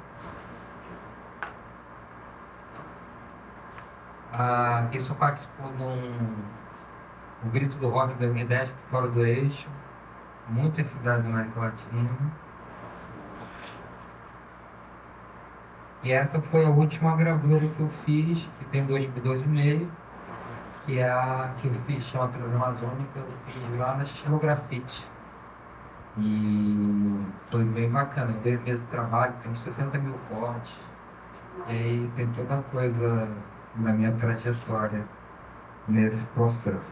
[SPEAKER 2] Isso participou do Grito do Rock 2010, fora do eixo, muitas cidades da América Latina. E essa foi a última gravura que eu fiz, que tem 2,5 que é a que eu fiz, chama Transamazônica, eu fiz lá na Xilografite. E foi bem bacana, 2 meses de trabalho, tem uns 60 mil cortes. E aí tem toda a coisa da minha trajetória nesse processo.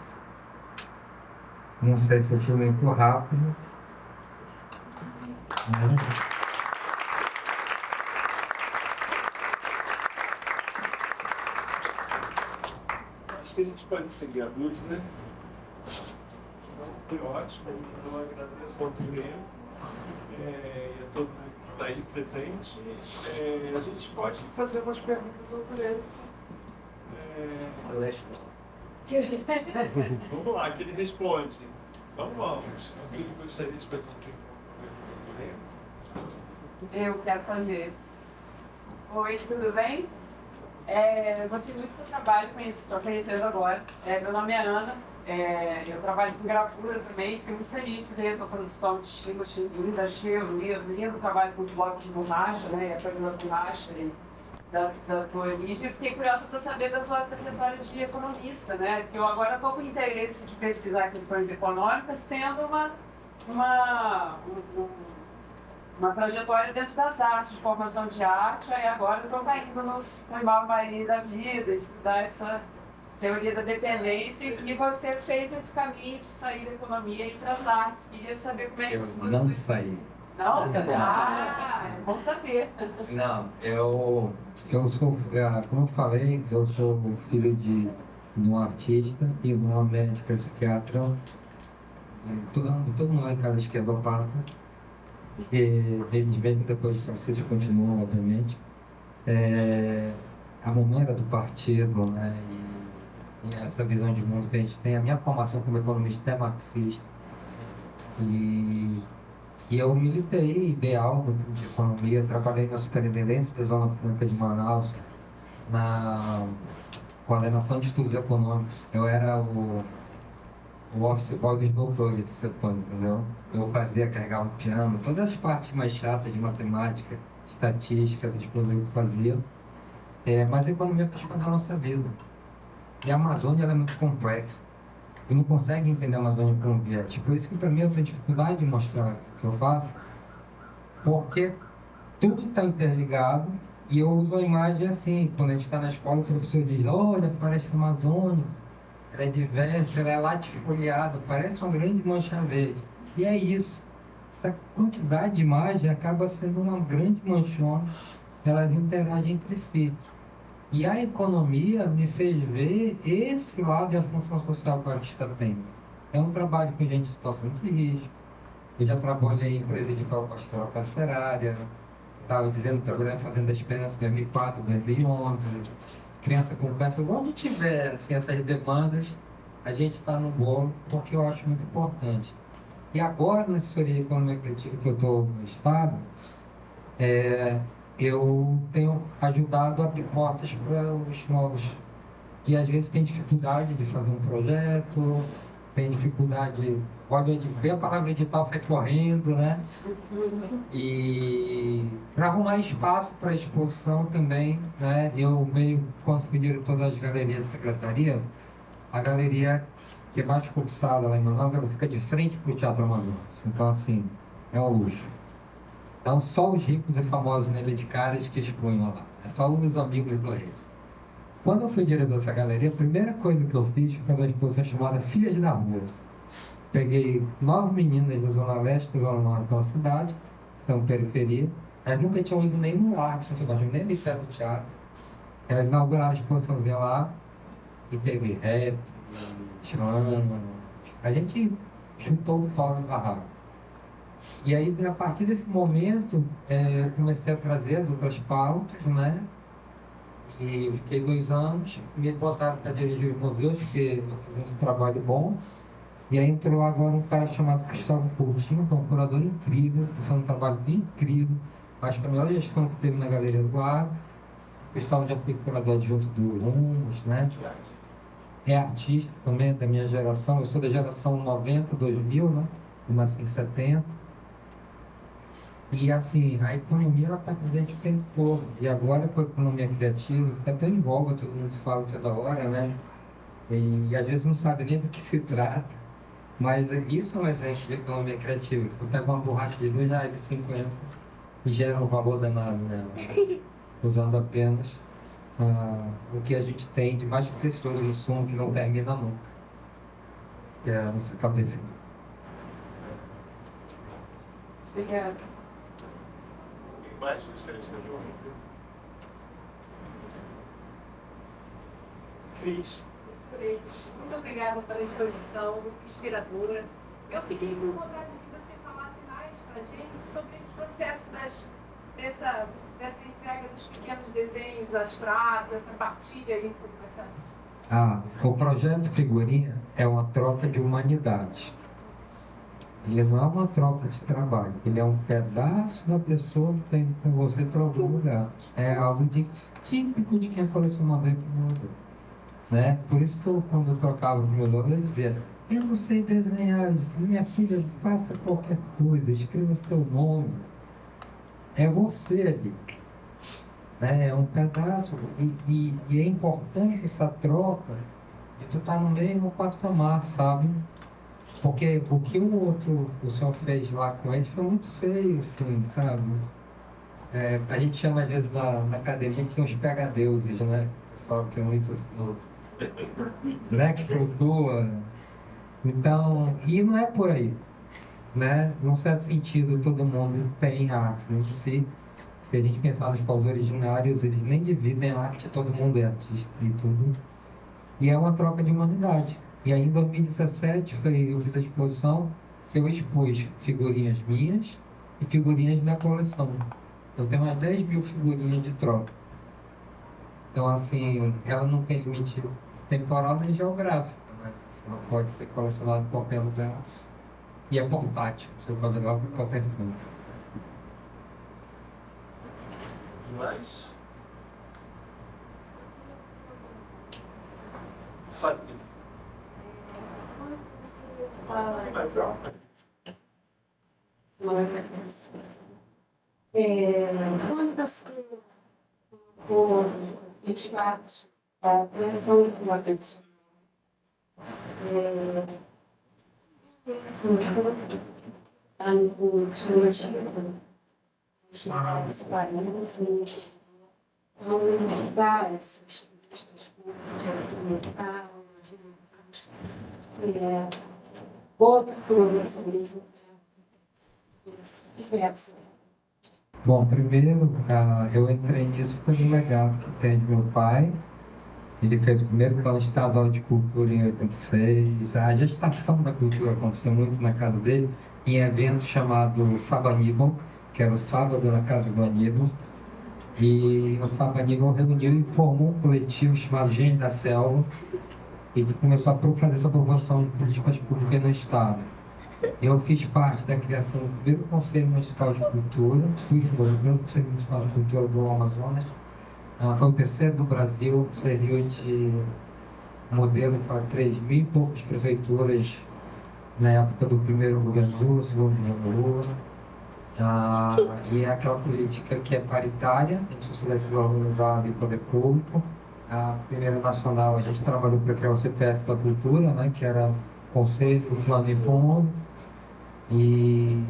[SPEAKER 2] Não sei se eu fui muito rápido.
[SPEAKER 1] Acho que a gente pode seguir a luz, né? Foi ótimo, eu agradeço ao Guilherme e a todo mundo que está aí presente. A gente pode fazer umas perguntas ao Guilherme. Vamos lá, que ele responde. Então vamos. Alguém gostaria de fazer uma pergunta ao Guilherme?
[SPEAKER 4] Eu quero fazer. Oi, tudo bem? Gostei muito do seu trabalho, estou conhecendo agora. Meu nome é Ana, eu trabalho com gravura também, fiquei muito feliz por ver a produção de estilo, achei linda, achei lindo trabalho com os blocos de borracha, né, a coisa da borracha e da tua origem. Eu fiquei curiosa para saber da tua trajetória de economista, né, porque eu agora estou com interesse de pesquisar questões econômicas, tendo uma trajetória dentro das artes, de formação de arte, aí agora eu estou caindo nos Maria da vida, estudar essa teoria da dependência, e você fez esse caminho de sair da economia e ir para as artes. Queria saber como é que você...
[SPEAKER 2] Eu não saí.
[SPEAKER 4] Não? Ah, é bom saber.
[SPEAKER 2] Não, eu sou, como eu falei, eu sou filho de um artista e uma médica psiquiatra. Todo mundo lá em casa é esquerdopata. Porque eles vêm depois de Francisco continuam, obviamente. A mamãe era do partido, né? E essa visão de mundo que a gente tem. A minha formação como economista é marxista. E eu militei ideal muito de economia. Trabalhei na Superintendência da Zona Franca de Manaus, na coordenação de estudos econômicos. Eu era o office boy dos doutores do setor, entendeu? Eu fazia carregar um piano, todas as partes mais chatas de matemática, estatística, essas coisas eu fazia. Mas a economia faz parte da nossa vida. E a Amazônia ela é muito complexa. E não consegue entender a Amazônia como viés. Por isso que para mim eu tenho dificuldade de mostrar o que eu faço, porque tudo está interligado. E eu uso a imagem assim, quando a gente está na escola, o professor diz, olha, a floresta amazônica, ela é diversa, ela é latifoliada, parece uma grande mancha verde. E é isso. Essa quantidade de imagem acaba sendo uma grande manchona, elas interagem entre si. E a economia me fez ver esse lado da função social que o artista tem. É um trabalho com gente em situação de risco. Eu já trabalhei em empresa de pastoral carcerária, estava dizendo, trabalhando fazendo a experiência em 2004, 2011, criança com câncer, onde tiver assim, essas demandas, a gente está no bolo, porque eu acho muito importante. E agora, na assessoria econômica criativa que eu estou no Estado, eu tenho ajudado a abrir portas para os novos, que às vezes têm dificuldade de fazer um projeto, tem dificuldade, pode ver a palavra edital sai correndo, né? E para arrumar espaço para exposição também, né? Eu meio, quando fui diretor das galerias da secretaria, a galeria que é mais cobiçada lá em Manaus, ela fica de frente para o Teatro Amazonas. Então, assim, é um luxo. Então, só os ricos e famosos nele de caras que expõem lá. É só os amigos do rei. Quando eu fui diretor dessa galeria, a primeira coisa que eu fiz foi uma exposição chamada Filhas da Rua. Peguei 9 meninas da Zona Leste e Zona Norte da cidade, que são periferia. Elas nunca tinham ido nem no largo, São Sebastião, nem ali perto do teatro. Elas inauguraram a exposiçãozinha lá. e teve rap, slam. A gente chutou o pau no barraco. E aí, a partir desse momento, eu comecei a trazer as outras pautas, né? E eu fiquei 2 anos, me botaram para dirigir os museus, porque eu fiz um trabalho bom. E aí entrou agora um cara chamado Cristóvão Coutinho, que é um curador incrível, que faz um trabalho incrível. Acho que a melhor gestão que teve na Galeria do Ar. O Cristóvão já foi curador adjunto do Rumos, né? É artista também, da minha geração. Eu sou da geração 90, 2000, né? Eu nasci em 70. E assim, a economia ela está presente o tempo todo. E agora com a economia criativa, está tão em voga, todo mundo fala toda hora, né? E às vezes não sabe nem do que se trata. Mas isso é um exemplo de economia criativa. Tu pega uma borracha de R$2,50 e gera um valor danado nela, usando apenas o que a gente tem de mais precioso no som, que não termina nunca, que é a nossa cabeça.
[SPEAKER 4] Obrigada.
[SPEAKER 1] Alguém mais gostaria de fazer uma pergunta? Cris.
[SPEAKER 3] Muito obrigada pela exposição inspiradora. Eu fiquei com vontade de que você falasse mais para a gente sobre esse processo dessa entrega dos pequenos desenhos, das frases, essa partilha aí com
[SPEAKER 2] O projeto Figurinha é uma troca de humanidade. Ele não é uma troca de trabalho, ele é um pedaço da pessoa que tem com você para algum lugar. É algo típico de quem é colecionador e criador. Né? Por isso que quando eu trocava com meu nome, eu dizia: eu não sei desenhar. Eu disse: minha filha, faça qualquer coisa, escreva seu nome. É você ali. Né? É um pedaço. E é importante essa troca de tu estar no mesmo patamar, sabe? Porque o que o senhor fez lá com eles foi muito feio, assim, sabe? A gente chama às vezes na academia que tem uns pega-deuses, né? O pessoal que é muito assim, né? Que flutua. Então, e não é por aí, né? Num certo sentido, todo mundo tem arte, né? Se a gente pensar nos povos originários, eles nem dividem a arte, todo mundo é artista e tudo. E é uma troca de humanidade. E aí em 2017 eu fiz a exposição que eu expus figurinhas minhas e figurinhas da coleção. Eu tenho umas 10 mil figurinhas de troca. Então assim, ela não tem limite temporal nem geográfico, né? Você não pode ser colecionado em qualquer lugar. E é portátil, você pode levar para qualquer canto.
[SPEAKER 1] Mais? Fale.
[SPEAKER 3] Quando você fala
[SPEAKER 1] Mais alto.
[SPEAKER 3] quando você for dedicados à criação de uma canção, gerar esse país e não ligar essas políticas públicas, ligar as dinâmicas, outra coisa sobre isso, diversa.
[SPEAKER 2] Bom, primeiro, eu entrei nisso pelo legado que tem de meu pai. Ele fez o primeiro plano estadual de cultura em 86. A gestação da cultura aconteceu muito na casa dele, em evento chamado Sábado Aníbal, que era o sábado na casa do Aníbal. E o Sábado Aníbal reuniu e formou um coletivo chamado Gente da Selva, e começou a fazer essa promoção de políticas públicas no Estado. Eu fiz parte da criação do primeiro Conselho Municipal de Cultura, fui do primeiro Conselho Municipal de Cultura do Amazonas. Foi o terceiro do Brasil, serviu de modelo para 3.000 e poucas prefeituras na época do primeiro governo Lula, segundo governo Lula. E é aquela política que é paritária, entre o Sudeste organizado e o poder público. A primeira nacional, a gente trabalhou para criar o CPF da Cultura, né, que era Conselho, Plano e Fundo. E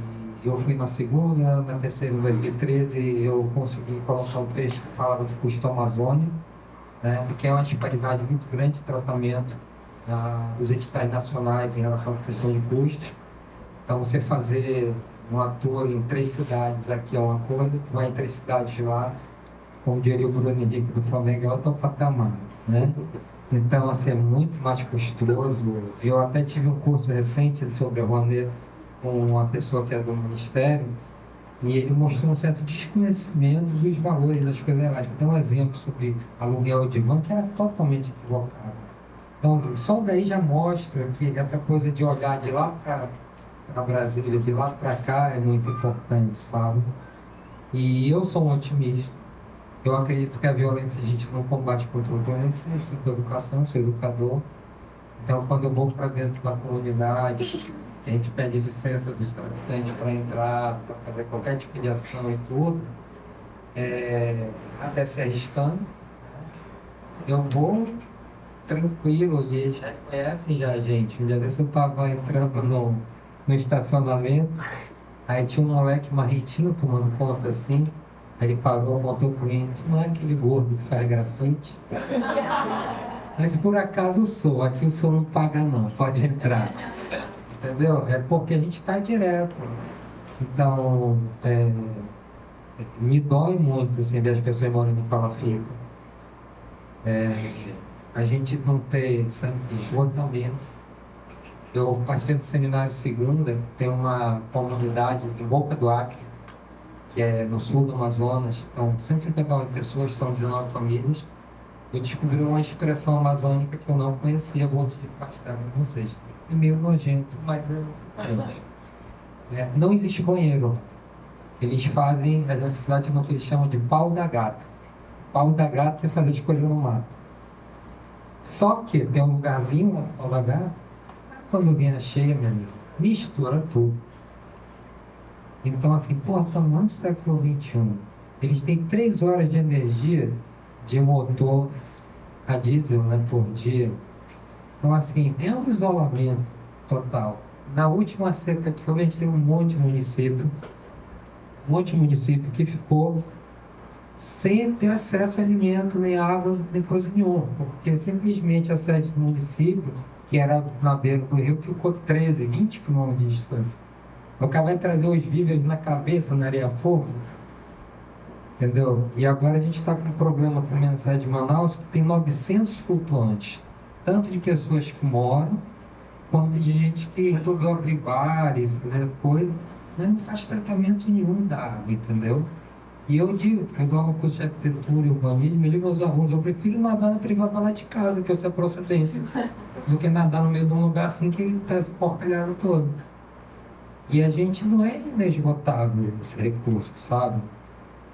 [SPEAKER 2] eu fui na segunda, na terceira, em 2013, eu consegui colocar um texto que falava do custo Amazônia, né, porque é uma disparidade muito grande de tratamento dos editais nacionais em relação à questão de custo. Então, você fazer um ator em 3 cidades aqui é uma coisa, vai em 3 cidades lá, como diria o Bruno Henrique do Flamengo, é outro patamar, né? Então, assim, é muito mais custoso. Eu até tive um curso recente sobre a Rouanet com uma pessoa que é do Ministério, e ele mostrou um certo desconhecimento dos valores das coisas legais. Tem um exemplo sobre aluguel de van que era totalmente equivocado. Então, só daí já mostra que essa coisa de olhar de lá para Brasília, de lá para cá, é muito importante, sabe? E eu sou um otimista. Eu acredito que a violência a gente não combate contra a violência, isso é educação, eu sou educador. Então, quando eu vou para dentro da comunidade, a gente pede licença dos traficantes para entrar, para fazer qualquer tipo de ação e tudo, até se arriscando, eu vou tranquilo e eles já conhecem já a gente. Um dia desse eu estava entrando no estacionamento, aí tinha um moleque marretinho tomando conta assim, aí ele parou, botou para mim, não é aquele gordo que faz grafite? Mas por acaso eu sou, aqui o senhor não paga não, pode entrar. Entendeu? É porque a gente está direto. Então, me dói muito assim, ver as pessoas morando em palafico. A gente não ter sangue de esgotamento. Eu participei do seminário segunda, tem uma comunidade em Boca do Acre, que é no sul do Amazonas, então 159 pessoas, são 19 famílias. Eu descobri uma expressão amazônica que eu não conhecia, vou compartilhar com vocês. É meio nojento, mas não existe banheiro. Eles fazem as necessidades no que eles chamam de pau da gata. Pau da gata é fazer as coisas no mato. Só que tem um lugarzinho no pau da gata, quando vem a cheia, meu amigo, mistura tudo. Então, assim, estamos no século XXI. Eles têm 3 horas de energia de motor a diesel, né, por dia. Então, assim, é um isolamento total. Na última seca que houve, a gente teve um monte de município que ficou sem ter acesso a alimento, nem água, nem coisa nenhuma, porque simplesmente a sede do município, que era na beira do rio, ficou 13, 20 quilômetros de distância. O cara vai trazer os víveres na cabeça, na areia fogo, entendeu? E agora a gente está com um problema também na cidade de Manaus, que tem 900 flutuantes, tanto de pessoas que moram, quanto de gente que resolveu abrir bar e fazer coisa, mas não faz tratamento nenhum da água, entendeu? E eu digo, eu dou aula curso de arquitetura e urbanismo, eu digo aos alunos, eu prefiro nadar na privada lá de casa, que eu sei a procedência, do que nadar no meio de um lugar assim que está se porcalhado todo. E a gente não é inesgotável esse recurso, sabe?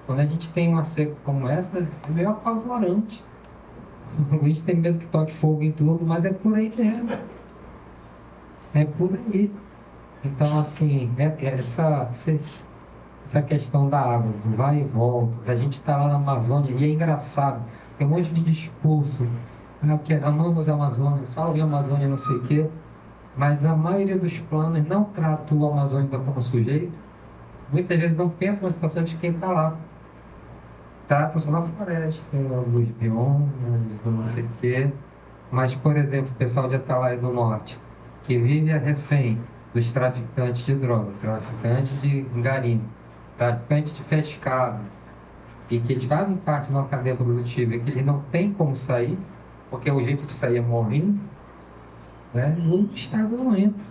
[SPEAKER 2] Quando a gente tem uma seca como essa, é meio apavorante. A gente tem medo que toque fogo e tudo, mas é por aí mesmo. É por aí. Então, assim, essa questão da água, do vai e volta, da gente estar lá na Amazônia, e é engraçado, tem um monte de discurso, que amamos a Amazônia, salve a Amazônia, não sei o quê, mas a maioria dos planos não trata o amazônica como sujeito, muitas vezes não pensa na situação de quem está lá. Trata só na floresta, dos biomas, do não sei o quê, mas, por exemplo, o pessoal de Atalaia do Norte, que vive a refém dos traficantes de droga, traficantes de garimpo, traficantes de pescado, e que eles fazem parte de uma cadeia produtiva e que eles não têm como sair, porque o jeito de sair é morrendo, né? O Estado não entra.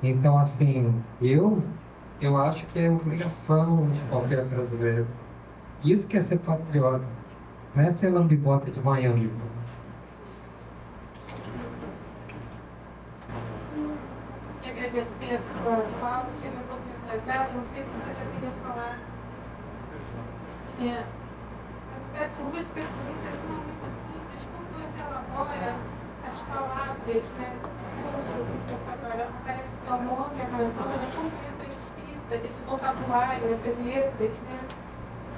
[SPEAKER 2] Então, assim, eu acho que é obrigação de qualquer brasileiro. Isso que é ser patriota, não é ser lambibota de Miami.
[SPEAKER 3] Agradecer a sua fala, chegou um pouco atrasada, não sei se você já queria falar. Peço algumas perguntas, uma muito simples. Como você elabora as palavras, né, que surgem no seu vocabulário? Parece que o nome, a Amazônia, como é a escrita, esse vocabulário, essas letras, né?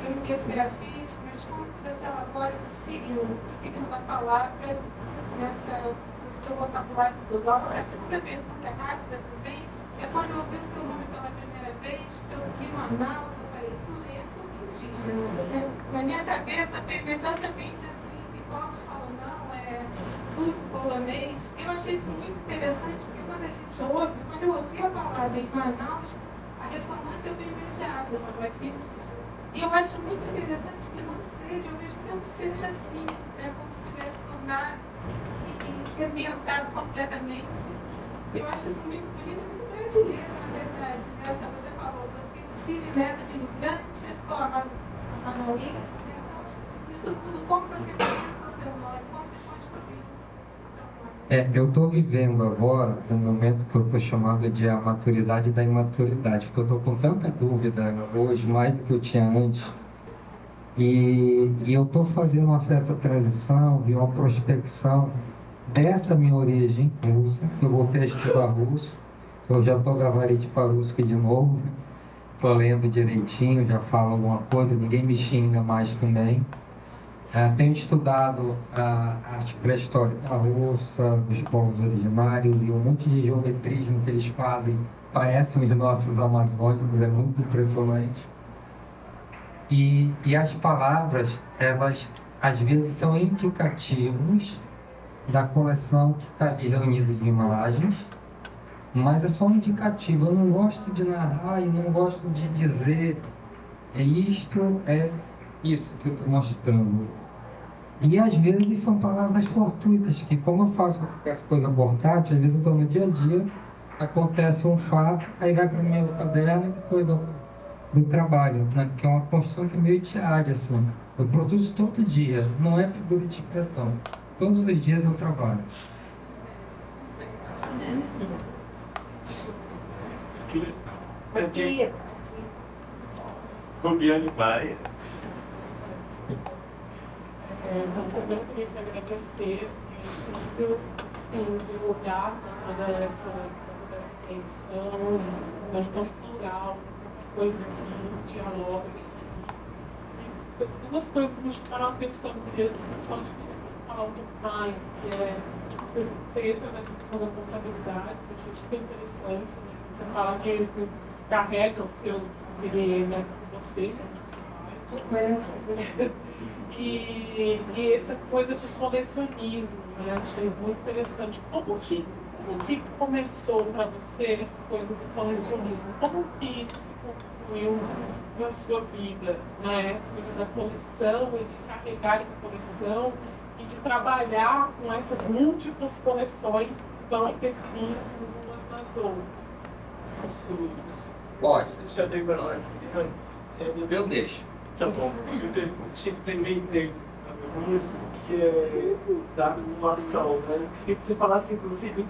[SPEAKER 3] Eu não as grafias, mas como você elabora o signo da palavra nesse seu vocabulário global? A segunda pergunta é rápida também. É quando eu ouvi o seu nome pela primeira vez, eu vi Manaus, eu falei, tu é indígena. Na minha cabeça foi imediatamente assim, igual eu falo, não, é russo, polonês. Eu achei isso muito interessante, porque quando a gente ouve, quando eu ouvi a palavra em Manaus, a ressonância foi imediata, essa voz cientista. E eu acho muito interessante que não seja, ao mesmo tempo seja assim, né? Como se tivesse tornado e segmentado completamente. Eu acho isso muito bonito, muito brasileiro, na verdade. Né? Você falou, seu filho e neto de imigrante, é só a Manoíça, né? Então, isso tudo, como você pensa o teu nome, como você construiu o teu nome?
[SPEAKER 2] Eu estou vivendo agora um momento que eu estou chamando de a maturidade da imaturidade, porque eu estou com tanta dúvida hoje, mais do que eu tinha antes, e eu estou fazendo uma certa transição e uma prospecção dessa minha origem russa. Eu voltei a estudar russo, eu já estou gabarito para russo de novo, estou lendo direitinho, já falo alguma coisa, ninguém me xinga mais também. Tenho estudado a arte pré-histórica russa, os povos originários e um monte de geometrismo que eles fazem, parecem os nossos amazônicos, é muito impressionante. E as palavras, elas às vezes são indicativos da coleção que está ali reunida de imagens, mas é só um indicativo. Eu não gosto de narrar e não gosto de dizer é isto, é isso que eu estou mostrando. E às vezes são palavras fortuitas, que como eu faço essa coisa portátil, às vezes eu estou no dia a dia, acontece um fato, aí vai para o meu caderno e depois do trabalho, né? Que é uma construção que é meio diária, assim. Eu produzo todo dia, não é figura de expressão. Todos os dias eu trabalho.
[SPEAKER 1] Rubiane Maia.
[SPEAKER 5] Então, também eu queria te agradecer de olhar toda essa produção, mas tão plural, coisa que dialoga. Duas coisas me chamaram a atenção, queria só de falar um pouco mais, que é você entra nessa questão da contabilidade, que eu achei super interessante. Né? Você fala que eles carregam o seu DNA com você, e essa coisa de colecionismo, né? Achei muito interessante. Como que começou para você essa coisa do colecionismo? Como que isso se construiu na sua vida? Né? Essa coisa da coleção e de carregar essa coleção e de trabalhar com essas múltiplas coleções que vão interferindo umas nas outras.
[SPEAKER 2] Pode.
[SPEAKER 1] Deixa eu ver agora.
[SPEAKER 2] Eu deixo.
[SPEAKER 1] Tá bom. Eu também tenho isso que é da acumulação, né? Eu queria que você falasse, inclusive,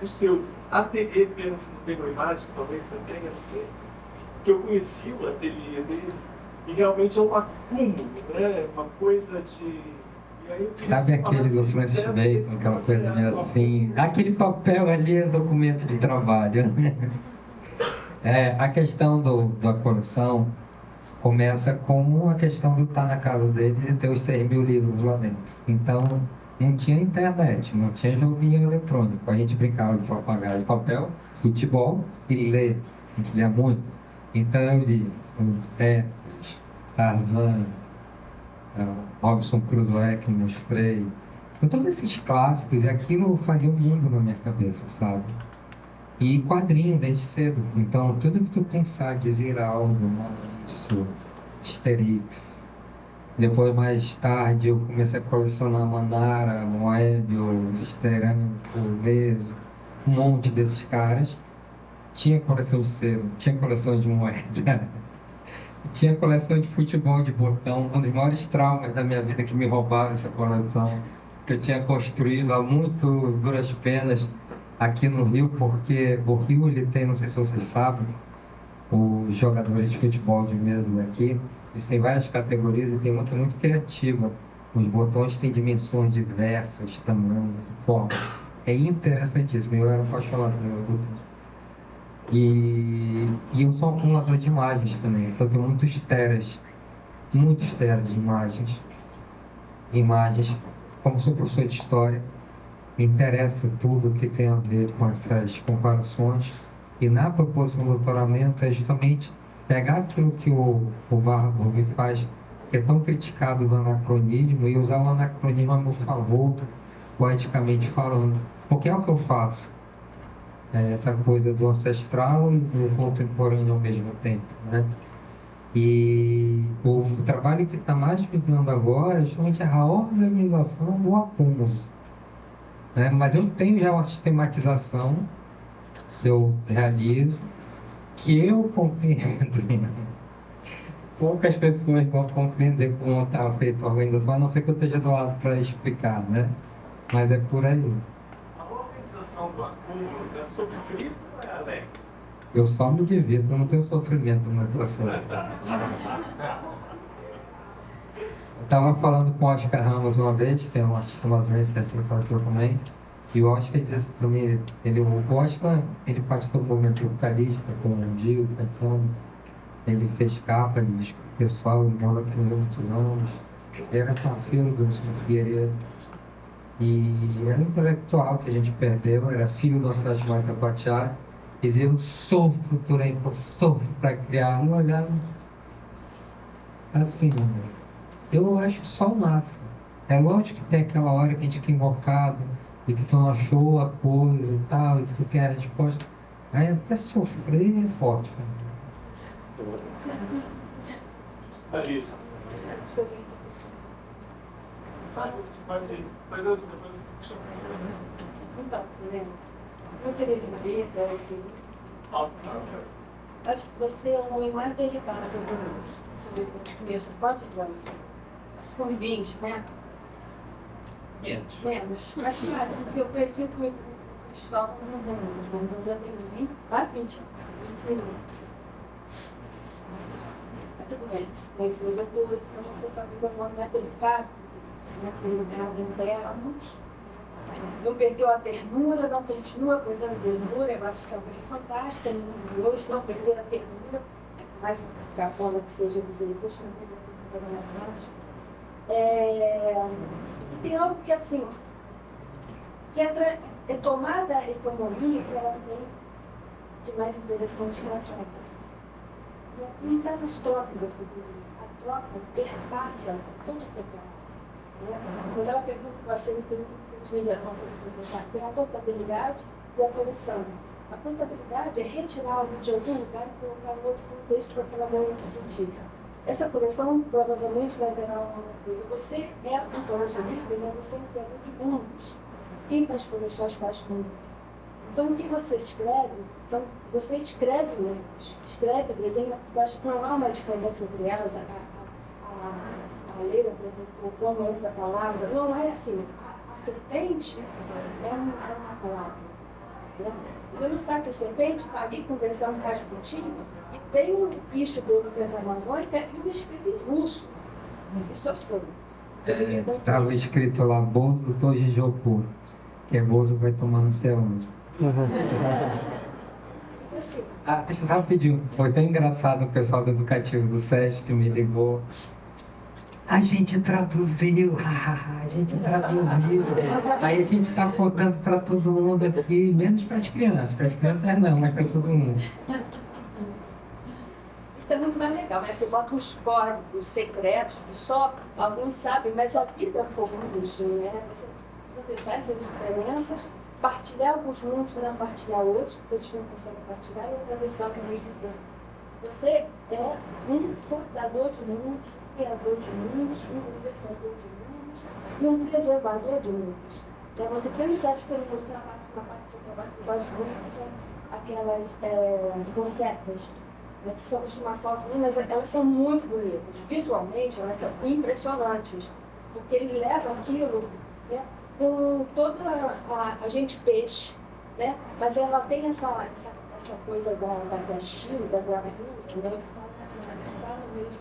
[SPEAKER 1] do seu ateliê, pena que você não pegou imagem, talvez você tenha, não sei. Que eu conheci o ateliê dele e realmente é um acúmulo, né? Uma coisa de...
[SPEAKER 2] Sabe aquele do Francis Bacon, aquela coisa meio assim, aquele papel ali é documento de trabalho. A questão da coleção começa com a questão de estar na casa deles e ter os 6 mil livros lá dentro. Então, não tinha internet, não tinha joguinho eletrônico. A gente brincava de papagaio de papel, futebol e ler. A gente lia muito. Então, eu li os Hércules, Tarzan, Robinson Crusoe, que mostrei. Então, todos esses clássicos, e aquilo fazia um mundo na minha cabeça, sabe? E quadrinho desde cedo. Então, tudo que tu pensar de Ziraldo, Maurício, Asterix. Depois, mais tarde, eu comecei a colecionar Manara, Moebius, Steranko, Veso, um monte desses caras. Tinha coleção de selo, tinha coleção de moeda, tinha coleção de futebol de botão. Um dos maiores traumas da minha vida que me roubaram essa coleção, que eu tinha construído há muito duras penas aqui no Rio, porque o Rio ele tem, não sei se vocês sabem, os jogadores de futebol de mesa daqui, eles têm várias categorias e tem uma que é muito criativa. Os botões têm dimensões diversas, tamanhos, formas. É interessantíssimo, eu era apaixonado pelo botão. E eu sou um acumulador de imagens também, então eu tenho muitos teras de imagens. Imagens, como sou professor de história, me interessa tudo que tem a ver com essas comparações. E na proposição do doutoramento é justamente pegar aquilo que o Warburg faz, que é tão criticado do anacronismo, e usar o anacronismo a meu favor, poeticamente falando. Porque é o que eu faço. Essa coisa do ancestral e do contemporâneo ao mesmo tempo, né? E o trabalho que está mais me dando agora é justamente a organização do acúmulo, né? Mas eu tenho já uma sistematização que eu realizo, que eu compreendo. Poucas pessoas vão compreender como está feita a organização, a não ser que eu esteja do lado para explicar, né? Mas é por aí.
[SPEAKER 1] A organização do acúmulo é sofrida ou é alegre?
[SPEAKER 2] Eu só me divirto, eu não tenho sofrimento no meu processo. Eu estava falando com o Oscar Ramos uma vez, que é um artista amazonense, assim, falou também, e o Oscar disse assim para mim, o Oscar, ele participou do movimento vocalista com o Gil, então ele fez capa, ele diz que o pessoal, ele mora aqui há muitos anos, ele era parceiro do Chico Figueiredo, e era um intelectual que a gente perdeu, era filho do Cidade Mais da Patiá. Quer dizer, eu sofro por aí, eu sofro para criar. Um olhar assim, eu acho só o máximo. É lógico que tem aquela hora que a gente fica invocado, e que tu não achou a coisa e tal, e que tu quer a resposta. Aí até sofrer é forte.
[SPEAKER 1] Larissa. Pode ir. Mas eu depois eu fico chamando.
[SPEAKER 6] Então, eu queria dizer, acho que você é o homem mais dedicado que eu conheço. Eu te conheço há quantos anos? Com 20, né? Menos. Mas claro, porque eu conheci o festival no mundo, já tem 20 anos. 20 anos. Mas tudo bem, conheci o depois, então você está vivendo um momento delicado, internos. Não perdeu a ternura, não continua cuidando da ternura, eu acho que é uma coisa fantástica no mundo de hoje, não perder a ternura, mais a forma que seja misericórdia, não perder a ternura mais fácil. E tem algo que, assim, que é tomada a economia que ela tem de mais interessante que ela troca. Não está nas trocas da figura, a troca perpassa todo o pecado. Quando ela pergunta, eu achei que tem a contabilidade e a coleção. A contabilidade é retirar algo de algum lugar e colocar em outro contexto para falar em outro sentido. Essa coleção provavelmente vai virar uma coisa. Você é um colecionista, mas você é um criador de mundos. Quem faz coleções faz mundos. Então, o que você escreve? Então, você escreve mundos, escreve, desenha. Eu acho que não há uma diferença entre elas. A leira, ou como é outra palavra, não é assim. A serpente é uma palavra. Né? Você não sabe que a serpente está ali conversando com contigo e tem um bicho do Transamazônica e um escrito em russo. Isso eu sei.
[SPEAKER 2] Estava escrito lá, Bozo Tojijoku, que é Bozo vai tomar no céu onde.
[SPEAKER 6] Assim,
[SPEAKER 2] Deixa eu só pedir, foi tão engraçado o pessoal do educativo do SESC que me ligou. A gente traduziu, a gente traduziu. Aí a gente está contando para todo mundo aqui, menos para as crianças. Para as crianças não, mas para todo mundo.
[SPEAKER 6] isso é muito mais legal, né? Porque bota uns códigos secretos que só alguns sabem, mas a vida comum disso, né? Você faz as diferenças, partilhar alguns mundos, não partilhar outros, porque eles não conseguem partilhar, e a tradição que nos vida. Você é um portador de mundos, criador de mundos, um conversador de mundos e um preservador de mundos. Então, você tem que você mostrar uma parte do seu trabalho que gosta muito, são aquelas concepas, né, que são de uma foto, mas elas são muito bonitas. Visualmente, elas são impressionantes, porque ele leva aquilo, né, com toda a gente peixe, né, mas ela tem essa coisa da estilo, da gravura, né, está no mesmo.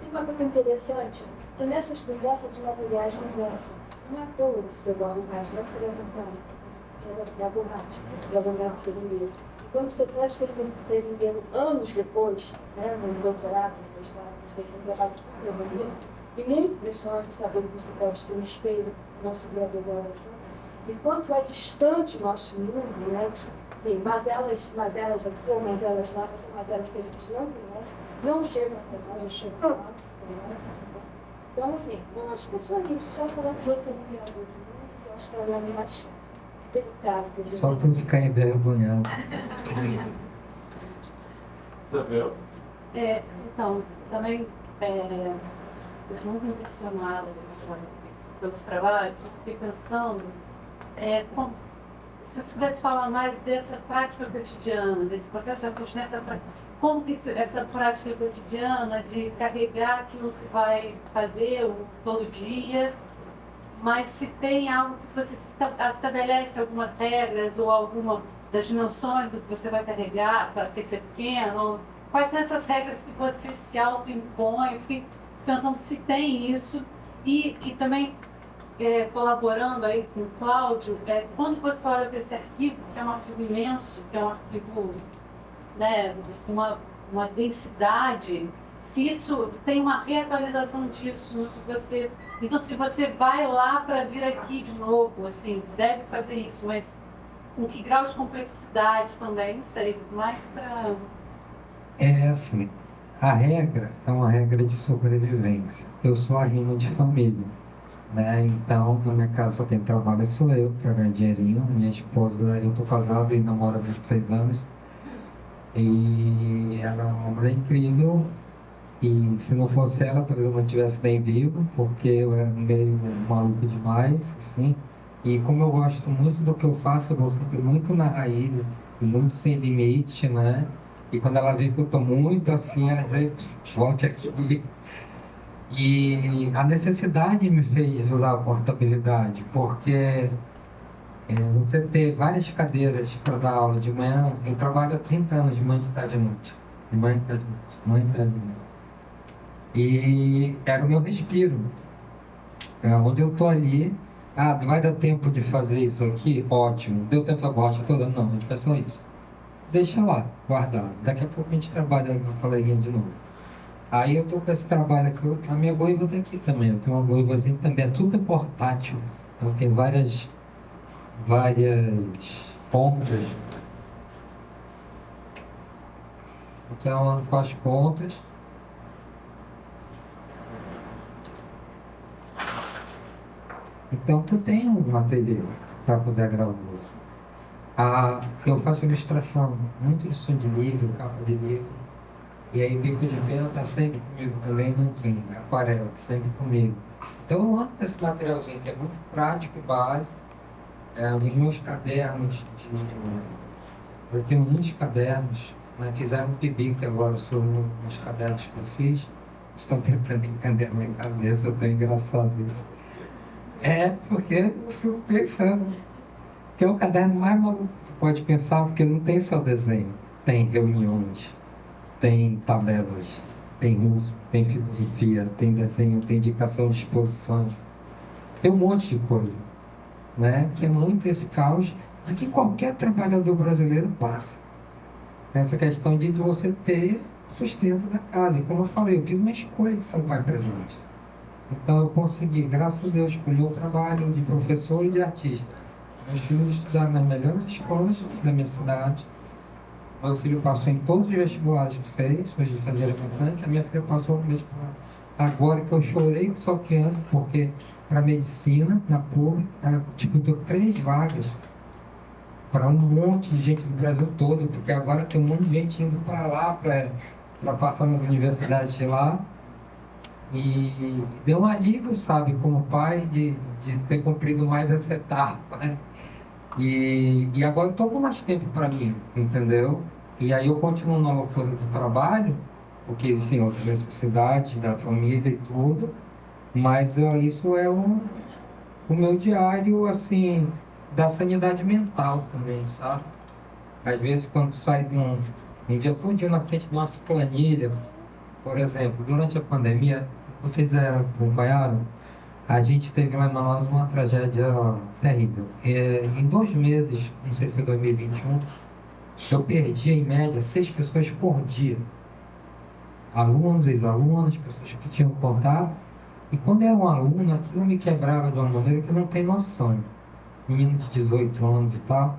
[SPEAKER 6] Tem uma coisa interessante, que nessas conversas de materiais conversa, não é toa de ser igual a borracha, não é por exemplo, a borracha, para lembrar do ser humano. E quando você traz ser humano anos depois, né, no doutorado, no mestrado, você tem um trabalho muito e muito impressionante saber que você pode ter um espelho, não se vê a degradação. E quanto é distante o nosso mundo, né? Sim, mazelas aqui ou mazelas lá, são mazelas que a gente não conhece, não chegam a nós, não chegam lá. Então, assim, eu acho que é só isso, só falando que você é um criador de mundo, eu acho que ela é mais delicada que a gente.
[SPEAKER 2] Só para não ficar envergonhado.
[SPEAKER 1] Isabel?
[SPEAKER 3] Então, também eu muito impressionada pelos trabalhos, eu fiquei pensando se você pudesse falar mais dessa prática cotidiana, desse processo de abstinência, como que essa prática cotidiana de carregar aquilo que vai fazer todo dia, mas se tem algo que você estabelece algumas regras ou alguma das dimensões do que você vai carregar, para ter que ser pequeno, quais são essas regras que você se autoimpõe? Eu fiquei pensando se tem isso e também colaborando aí com o Cláudio, quando você olha para esse arquivo, que é um arquivo imenso, que é um arquivo, né, uma densidade, se isso tem uma reatualização disso no que você... Então, se você vai lá para vir aqui de novo, assim, deve fazer isso, mas com que grau de complexidade também, não sei, mais para...
[SPEAKER 2] Assim, a regra é uma regra de sobrevivência. Eu sou a rima de família, né? Então, na minha casa só quem trabalha sou eu, para ganhar dinheirinho. Minha esposa, eu estou casado e namoro há 26 anos. E ela é uma mulher incrível. E se não fosse ela, talvez eu não estivesse nem vivo, porque eu era meio maluco demais, assim. E como eu gosto muito do que eu faço, eu vou sempre muito na raiz, muito sem limite, né? E quando ela vê que eu estou muito assim, ela diz, volte aqui. E a necessidade me fez usar a portabilidade, porque você ter várias cadeiras para dar aula de manhã, eu trabalho há 30 anos de manhã, de tarde e noite. De manhã, de tarde e noite, de manhã, de tarde e noite. E era o meu respiro. Onde eu estou ali, vai dar tempo de fazer isso aqui? Ótimo. Deu tempo da borracha toda? Não, a gente faz só isso. Deixa lá, guardado. Daqui a pouco a gente trabalha com a coleguinha de novo. Aí eu estou com esse trabalho aqui, a minha goiva está aqui também. Eu tenho uma goivazinha também, é tudo portátil. Então tem várias pontas. Então, com as pontas. Então, tu tem um ateliê para poder gravar isso. Eu faço ilustração, muito estudo de livro, capa de livro. E aí, bico de pena está sempre comigo também, nanquim, aquarela, sempre comigo. Então, eu ando com esse materialzinho que é muito prático e básico. Os meus cadernos, eu tenho muitos cadernos, né? Fizeram um pibique agora sobre os cadernos que eu fiz. Estão tentando entender a minha cabeça, tão engraçado isso. Porque eu fico pensando que é o caderno mais maluco que você pode pensar, porque não tem só desenho, tem reuniões, tem tabelas, tem música, tem filosofia, tem desenho, tem indicação de exposição, tem um monte de coisa, né? Que é muito esse caos que qualquer trabalhador brasileiro passa. Essa questão de você ter sustento da casa. E como eu falei, eu fiz uma escolha de ser um pai presente. Então eu consegui, graças a Deus, com o meu trabalho de professor e de artista. Meus filhos estudaram nas melhores escolas da minha cidade. Meu filho passou em todos os vestibulares que fez, hoje de fazer bastante. A minha filha passou no vestibular. Agora que eu chorei só que ano, porque para medicina, na pública, ela disputou 3 vagas para um monte de gente do Brasil todo, porque agora tem um monte de gente indo para lá, para passar nas universidades de lá. E deu um alívio, sabe, como pai, de ter cumprido mais essa etapa, né? E agora eu estou com mais tempo para mim, entendeu? E aí eu continuo na loucura do trabalho, porque existem outras necessidades da família e tudo, mas isso é o meu diário, assim, da sanidade mental também, sabe? Às vezes quando sai de um dia todo na frente de uma planilha, por exemplo, durante a pandemia, vocês acompanharam, a gente teve lá em Manaus uma tragédia terrível. Em 2 meses, não sei se foi 2021, eu perdi em média 6 pessoas por dia. Alunos, ex-alunos, pessoas que tinham contato. E quando era um aluno, aquilo me quebrava de uma maneira que não tem noção. Menino de 18 anos e tal.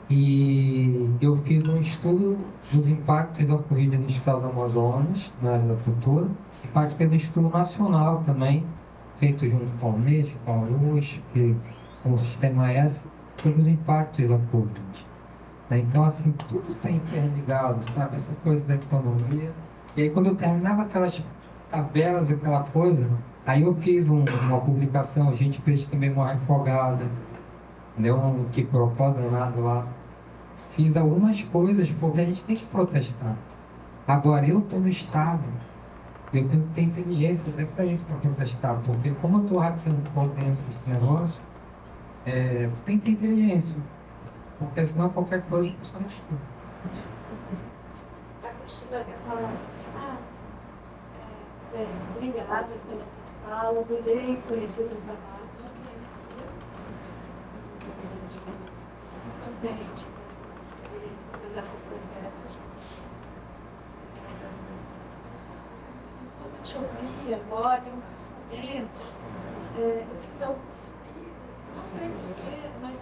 [SPEAKER 2] E eu fiz um estudo dos impactos da Covid no estado do Amazonas, na área da cultura, e participei do estudo nacional também, feito junto com a Unesco, com a USP, com o Sistema S, sobre os impactos da Covid. Né? Então, assim, tudo está interligado, sabe? Essa coisa da economia. E aí, quando eu terminava aquelas tabelas, aquela coisa, aí eu fiz uma publicação, a gente fez também uma refogada, deu um que propósito nada lá. Fiz algumas coisas, porque a gente tem que protestar. Agora, eu estou no Estado, eu tenho que ter inteligência até para isso, para protestar, porque como eu estou hackeando por dentro desse negócio, tem que ter inteligência, porque senão qualquer coisa você não estuda.
[SPEAKER 6] A Cristina quer falar. Obrigada pela fala, adorei conhecer o trabalho. Contente com todas essas conversas. Como eu te ouvi agora, em alguns momentos, eu fiz alguns filhos, assim, não sei porquê, mas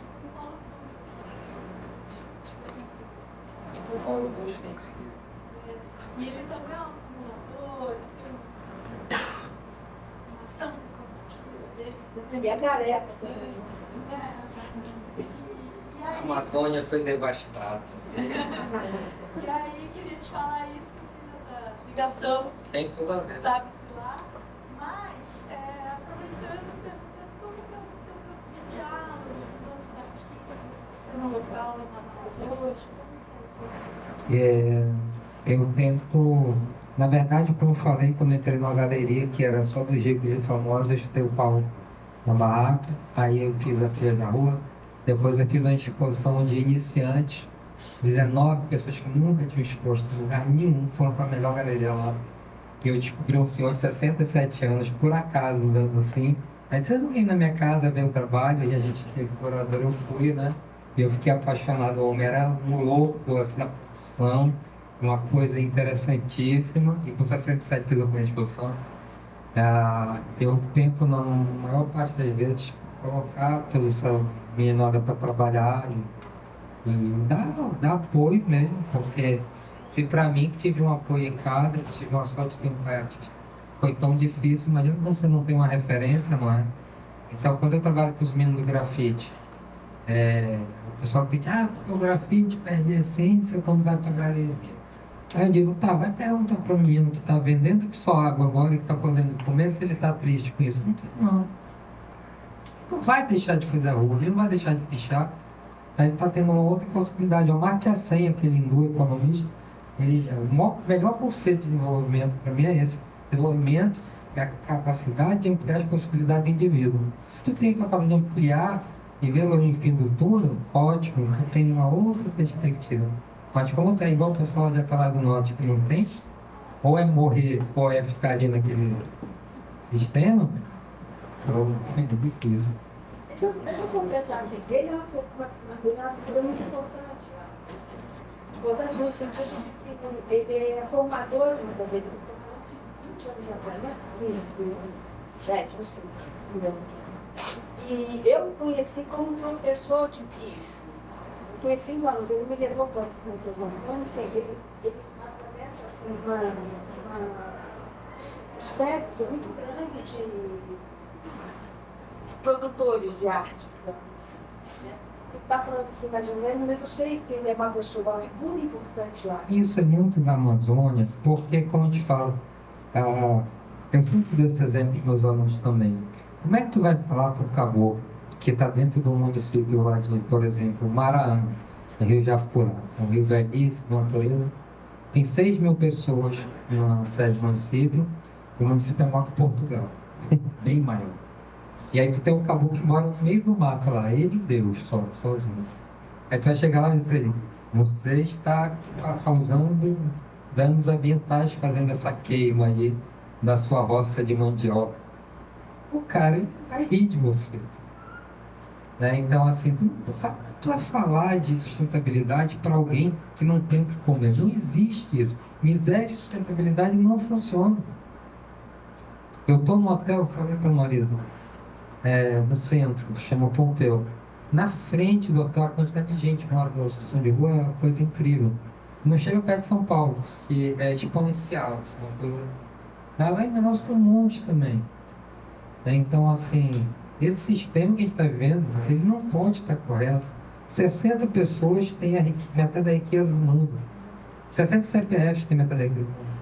[SPEAKER 6] não consegui. E ele também é um acumulador, tem uma ação cognitiva dele. E a careca.
[SPEAKER 2] A Amazônia foi devastada.
[SPEAKER 6] E aí, queria te falar isso, que eu fiz essa ligação,
[SPEAKER 2] Tem tudo a ver.
[SPEAKER 6] sabe-se lá, mas, aproveitando, perguntando como que é o teu campo de diálogo com outros artistas, que você no local, em Manaus hoje, como que é?
[SPEAKER 2] Eu tento, na verdade, como eu falei, quando eu entrei numa galeria que era só dos ricos e famosos, eu chutei o pau na barraca, aí eu fiz a feira na rua, depois eu fiz uma exposição de iniciantes, 19 pessoas que nunca tinham exposto em lugar nenhum, foram para a melhor galeria lá. E eu descobri um senhor de 67 anos, por acaso, andando assim. Aí disse, eu vim na minha casa ver o trabalho, e a gente, que é curador, eu fui, né? E eu fiquei apaixonado, o homem era um louco, assim, na produção, uma coisa interessantíssima, e com 67 fiz a minha exposição. Eu tento, na maior parte das vezes, colocar toda essa meninada para trabalhar e dar apoio mesmo, porque se para mim que tive um apoio em casa, tive uma sorte de ter um pai artista, foi tão difícil, imagina que você não tem uma referência, não é? Então, quando eu trabalho com os meninos do grafite, o pessoal diz, porque o grafite perde a essência quando vai para a galeria. Aí eu digo, tá, vai perguntar para o menino que está vendendo só água agora, que está podendo comer, se ele está triste com isso. Não. Não vai deixar de fazer a rua, ele não vai deixar de pichar. Aí está tendo uma outra possibilidade. O Amartya Sen, aquele hindu economista, o melhor conceito de desenvolvimento para mim é esse. Desenvolvimento é a capacidade de ampliar as possibilidades do indivíduo. Se tu tem a capacidade de ampliar e vê-lo no fim do túnel, ótimo, tu tem uma outra perspectiva. Mas como é igual o pessoal da Praia do Norte que não tem, ou é morrer, ou é ficar ali naquele sistema, é difícil.
[SPEAKER 6] Deixa eu completar assim, ele é uma figura muito importante. Importante no sentido de que ele é formador, muitas vezes, de 20 anos atrás, né? 7, não sei. E eu conheci como professor de bicho. Conheci um aluno, ele me levou para o professor João. Então, assim, ele atravessa assim, um espectro muito grande de produtores de arte, digamos assim. Ele está falando assim mais ou menos, mas eu sei que ele é uma pessoa, uma figura importante lá.
[SPEAKER 2] Isso é muito da Amazônia, porque, como eu te falo, eu sempre dou esse exemplo para meus alunos também. Como é que tu vai falar para o caboclo que está dentro do município lá de, por exemplo, Maraã, no Rio de Apurá, um rio belíssimo, natureza, tem 6 mil pessoas na sede do município, o município é maior que Portugal, bem maior. E aí tu tem um caboclo que mora no meio do mato lá, ele e Deus, sozinho. Aí tu vai chegar lá e dizer para ele, você está causando danos ambientais fazendo essa queima aí da sua roça de mandioca. O cara vai rir de você. Né? Então, assim, tu vai falar de sustentabilidade para alguém que não tem o que comer. Não existe isso. Miséria e sustentabilidade não funcionam. Eu estou no hotel, eu falei para a Marisa, no centro, chama Pompeu. Na frente do hotel, a quantidade de gente que mora na situação de rua é uma coisa incrível. Não chega perto de São Paulo, que é exponencial. Lá em Manaus tem um monte também. Então, assim, esse sistema que a gente está vivendo, ele não pode estar correto. 60 pessoas têm metade da riqueza do mundo. 60 CPFs têm metade da riqueza do mundo.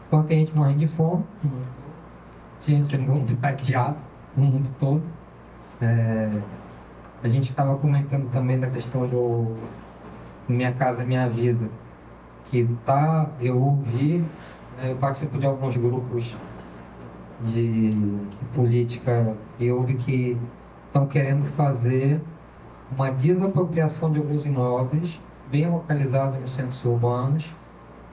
[SPEAKER 2] Enquanto tem gente morrendo de fome, gente sendo muito hackeado no mundo todo. A gente estava comentando também da questão do Minha Casa Minha Vida, que eu ouvi, eu participo de alguns grupos de política e eu ouvi que estão querendo fazer uma desapropriação de alguns imóveis bem localizados nos centros urbanos,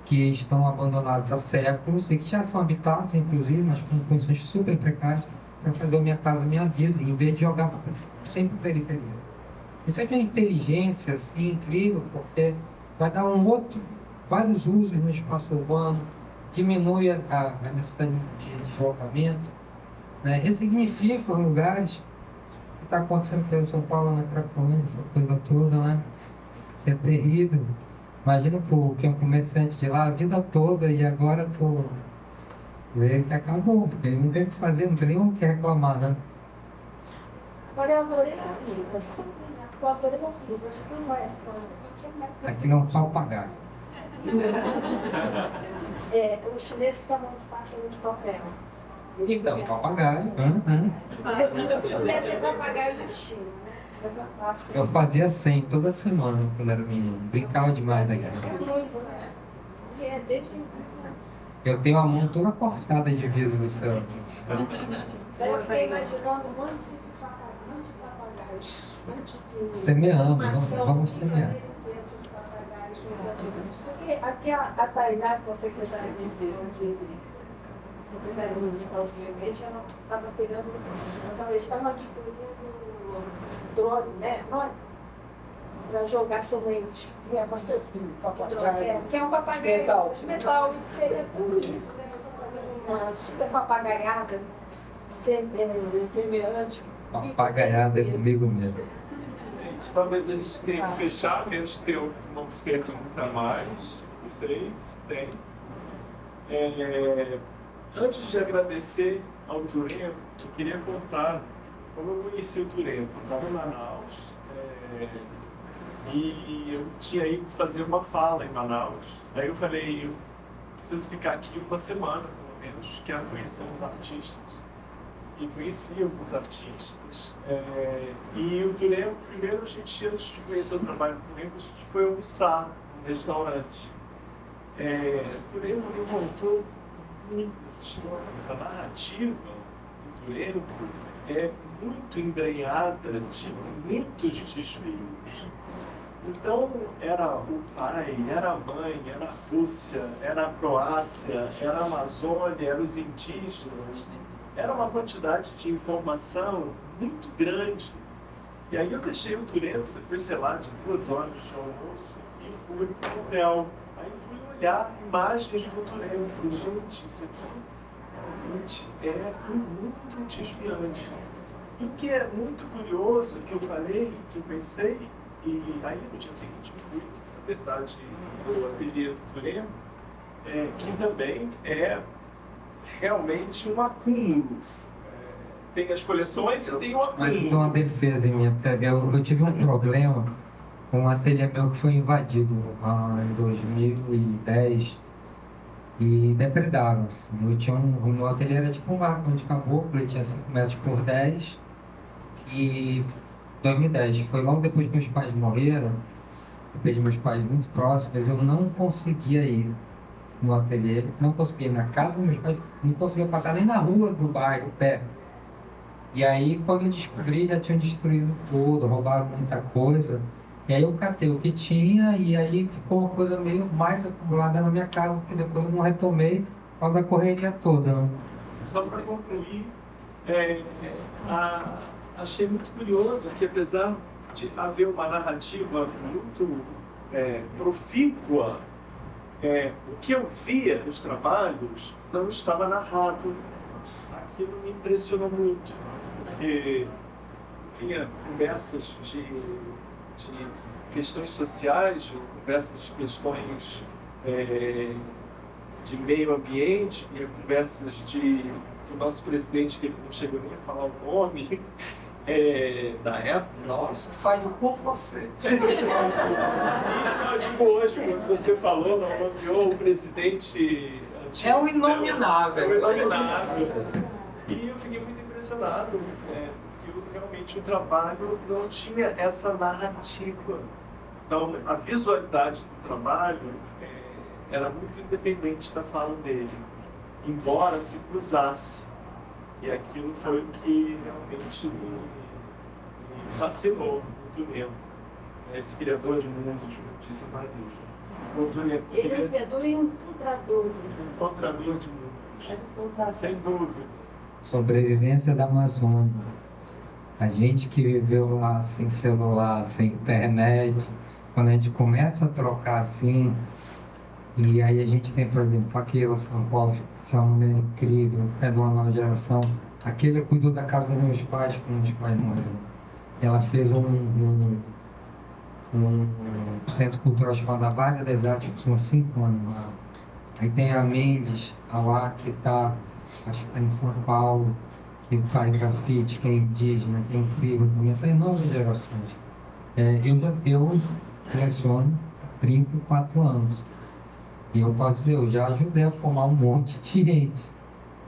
[SPEAKER 2] que estão abandonados há séculos e que já são habitados, inclusive, mas com condições super precárias, para fazer o Minha Casa Minha Vida, em vez de jogar sempre periferia. Isso é de uma inteligência assim, incrível, porque vai dar vários usos no espaço urbano, diminui a necessidade de deslocamento, né? Ressignifica os lugares que está acontecendo aqui em São Paulo, na Cracolândia, essa coisa toda, né? É terrível. Imagina que é um comerciante de lá a vida toda e agora vê que acabou, porque ele não tem o que fazer, não tem nem o que reclamar, né?
[SPEAKER 6] Agora eu adorei o livro. Eu adorei o livro. Acho que não é.
[SPEAKER 2] Aqui não é um papagaio.
[SPEAKER 6] Os chineses chamam de pássaro de papel.
[SPEAKER 2] Então, papagaio.
[SPEAKER 6] Deve ter papagaio no China, né?
[SPEAKER 2] Eu fazia 100 toda semana quando era menino. Brincava demais daquela.
[SPEAKER 6] É muito, né? E é desde...
[SPEAKER 2] Eu tenho a mão toda cortada de viso no céu.
[SPEAKER 6] Daí eu fiquei imaginando um monte de papagaios.
[SPEAKER 2] Semeando, vamos semear.
[SPEAKER 6] Porque aqui a Tainá, que é a secretária municipal do meio ambiente, ela estava pegando, eles estavam adquirindo drone, né? Para jogar semente. Que é um papagaio de metal, que seria bonito, né? Uma super papagaiada, semelhante.
[SPEAKER 2] Papagaiada é comigo mesmo.
[SPEAKER 1] Gente, talvez a gente tenha que fechar, mesmo que eu não pergunta mais. Não sei se tem. Antes de agradecer ao Tureno, eu queria contar como eu conheci o Tureno. Eu estava em Manaus e eu tinha ido fazer uma fala em Manaus. Aí eu falei, eu preciso ficar aqui uma semana, pelo menos, quero conhecer os artistas. E conheci alguns artistas. E o Tureno, primeiro, antes de conhecer o trabalho do Tureno, a gente foi almoçar num restaurante. O Tureno me contou muitas histórias. A narrativa do Tureno é muito embrenhada de muitos desvios. Então, era o pai, era a mãe, era a Rússia, era a Croácia, era a Amazônia, eram os indígenas. Era uma quantidade de informação muito grande. E aí eu deixei o Tureno, depois, sei lá, de 2 horas de almoço, e fui para o hotel. Aí fui olhar imagens do Tureno. Falei, gente, isso aqui é muito desviante. E o que é muito curioso, que eu falei, que eu pensei, e aí no dia seguinte eu fui, na verdade, o ateliê do Tureno, que também é realmente um acúmulo. Tem as coleções e tem o acúmulo.
[SPEAKER 2] Mas eu tenho uma defesa em minha pega. Eu tive um problema com um ateliê meu que foi invadido em 2010 e depredaram. Assim. Eu tinha o meu ateliê era tipo um barco de caboclo, ele tinha 5 metros por 10 e 2010, foi logo depois que meus pais morreram, eu perdi meus pais muito próximos, eu não conseguia ir no ateliê, não conseguia ir na casa dos meus pais, não conseguia passar nem na rua do bairro, perto. E aí, quando eu descobri, já tinham destruído tudo, roubaram muita coisa. E aí eu catei o que tinha e aí ficou uma coisa meio mais acumulada na minha casa, porque depois eu não retomei por causa da correria toda. Né?
[SPEAKER 1] Só para concluir, achei muito curioso que apesar de haver uma narrativa muito profícua, o que eu via nos trabalhos não estava narrado. Aquilo me impressionou muito, porque vinha conversas de questões sociais, conversas de questões de meio ambiente, vinha conversas do nosso presidente, que ele não chegou nem a falar o nome, da época.
[SPEAKER 2] Nossa, falho por você.
[SPEAKER 1] E, tipo, hoje, quando você falou, não nomeou o presidente antigo.
[SPEAKER 2] É o inominável.
[SPEAKER 1] É o inominável. E eu fiquei muito impressionado, porque realmente o trabalho não tinha essa narrativa. Então, a visualidade do trabalho era muito independente da fala dele, embora se cruzasse. E aquilo foi o que realmente me fascinou muito mesmo. Esse criador de mundo, disse a Marisa.
[SPEAKER 6] Ele é um criador e um encontrador.
[SPEAKER 1] Encontrador de mundos. Sem dúvida.
[SPEAKER 2] Sobrevivência da Amazônia. A gente que viveu lá sem celular, sem internet, quando a gente começa a trocar assim, e aí a gente tem, por exemplo, aquele São Paulo, que é uma mulher incrível, é de uma nova geração. Aquele cuidou da casa dos meus pais quando meus pais morreram. Ela fez um centro cultural chamado Vargas das Artes, que são 5 anos lá. Aí tem a Mendes, a lá que está, acho que está em São Paulo, que faz grafite, que é indígena, que é incrível também. Essas novas gerações. Eu coleciono há 34 anos. E eu posso dizer, eu já ajudei a formar um monte de gente.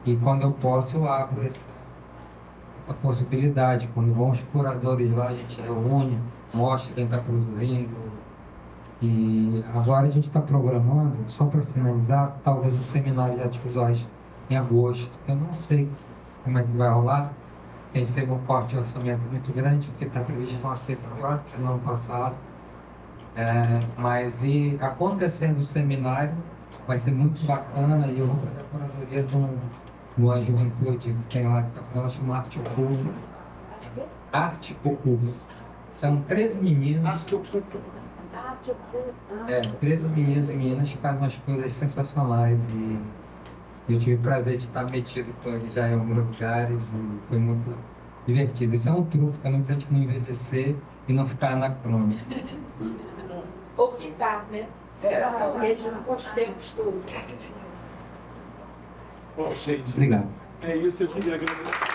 [SPEAKER 2] E quando eu posso, eu abro essa possibilidade. Quando vão os curadores lá, a gente reúne, mostra quem está produzindo. E agora a gente está programando, só para finalizar, talvez um seminário de artes visuais em agosto. Eu não sei como é que vai rolar. A gente teve um corte de orçamento muito grande, porque está previsto uma seca pior que no ano passado. Mas e acontecendo o seminário, vai ser muito bacana e eu vou fazer a curadoria de uma juventude que tem lá, que ela chama Arte Oculta. Arte Oculta. São 13 meninos. 13 meninos e meninas que fazem umas coisas sensacionais e eu tive o prazer de estar metido com eles já em alguns lugares e foi muito divertido. Isso é um truque para a gente não envelhecer e não ficar anacrônico.
[SPEAKER 6] Ou ficar, né? Eles não gostei todos.
[SPEAKER 1] Bom, gente,
[SPEAKER 2] Obrigado.
[SPEAKER 1] é isso, eu queria agradecer.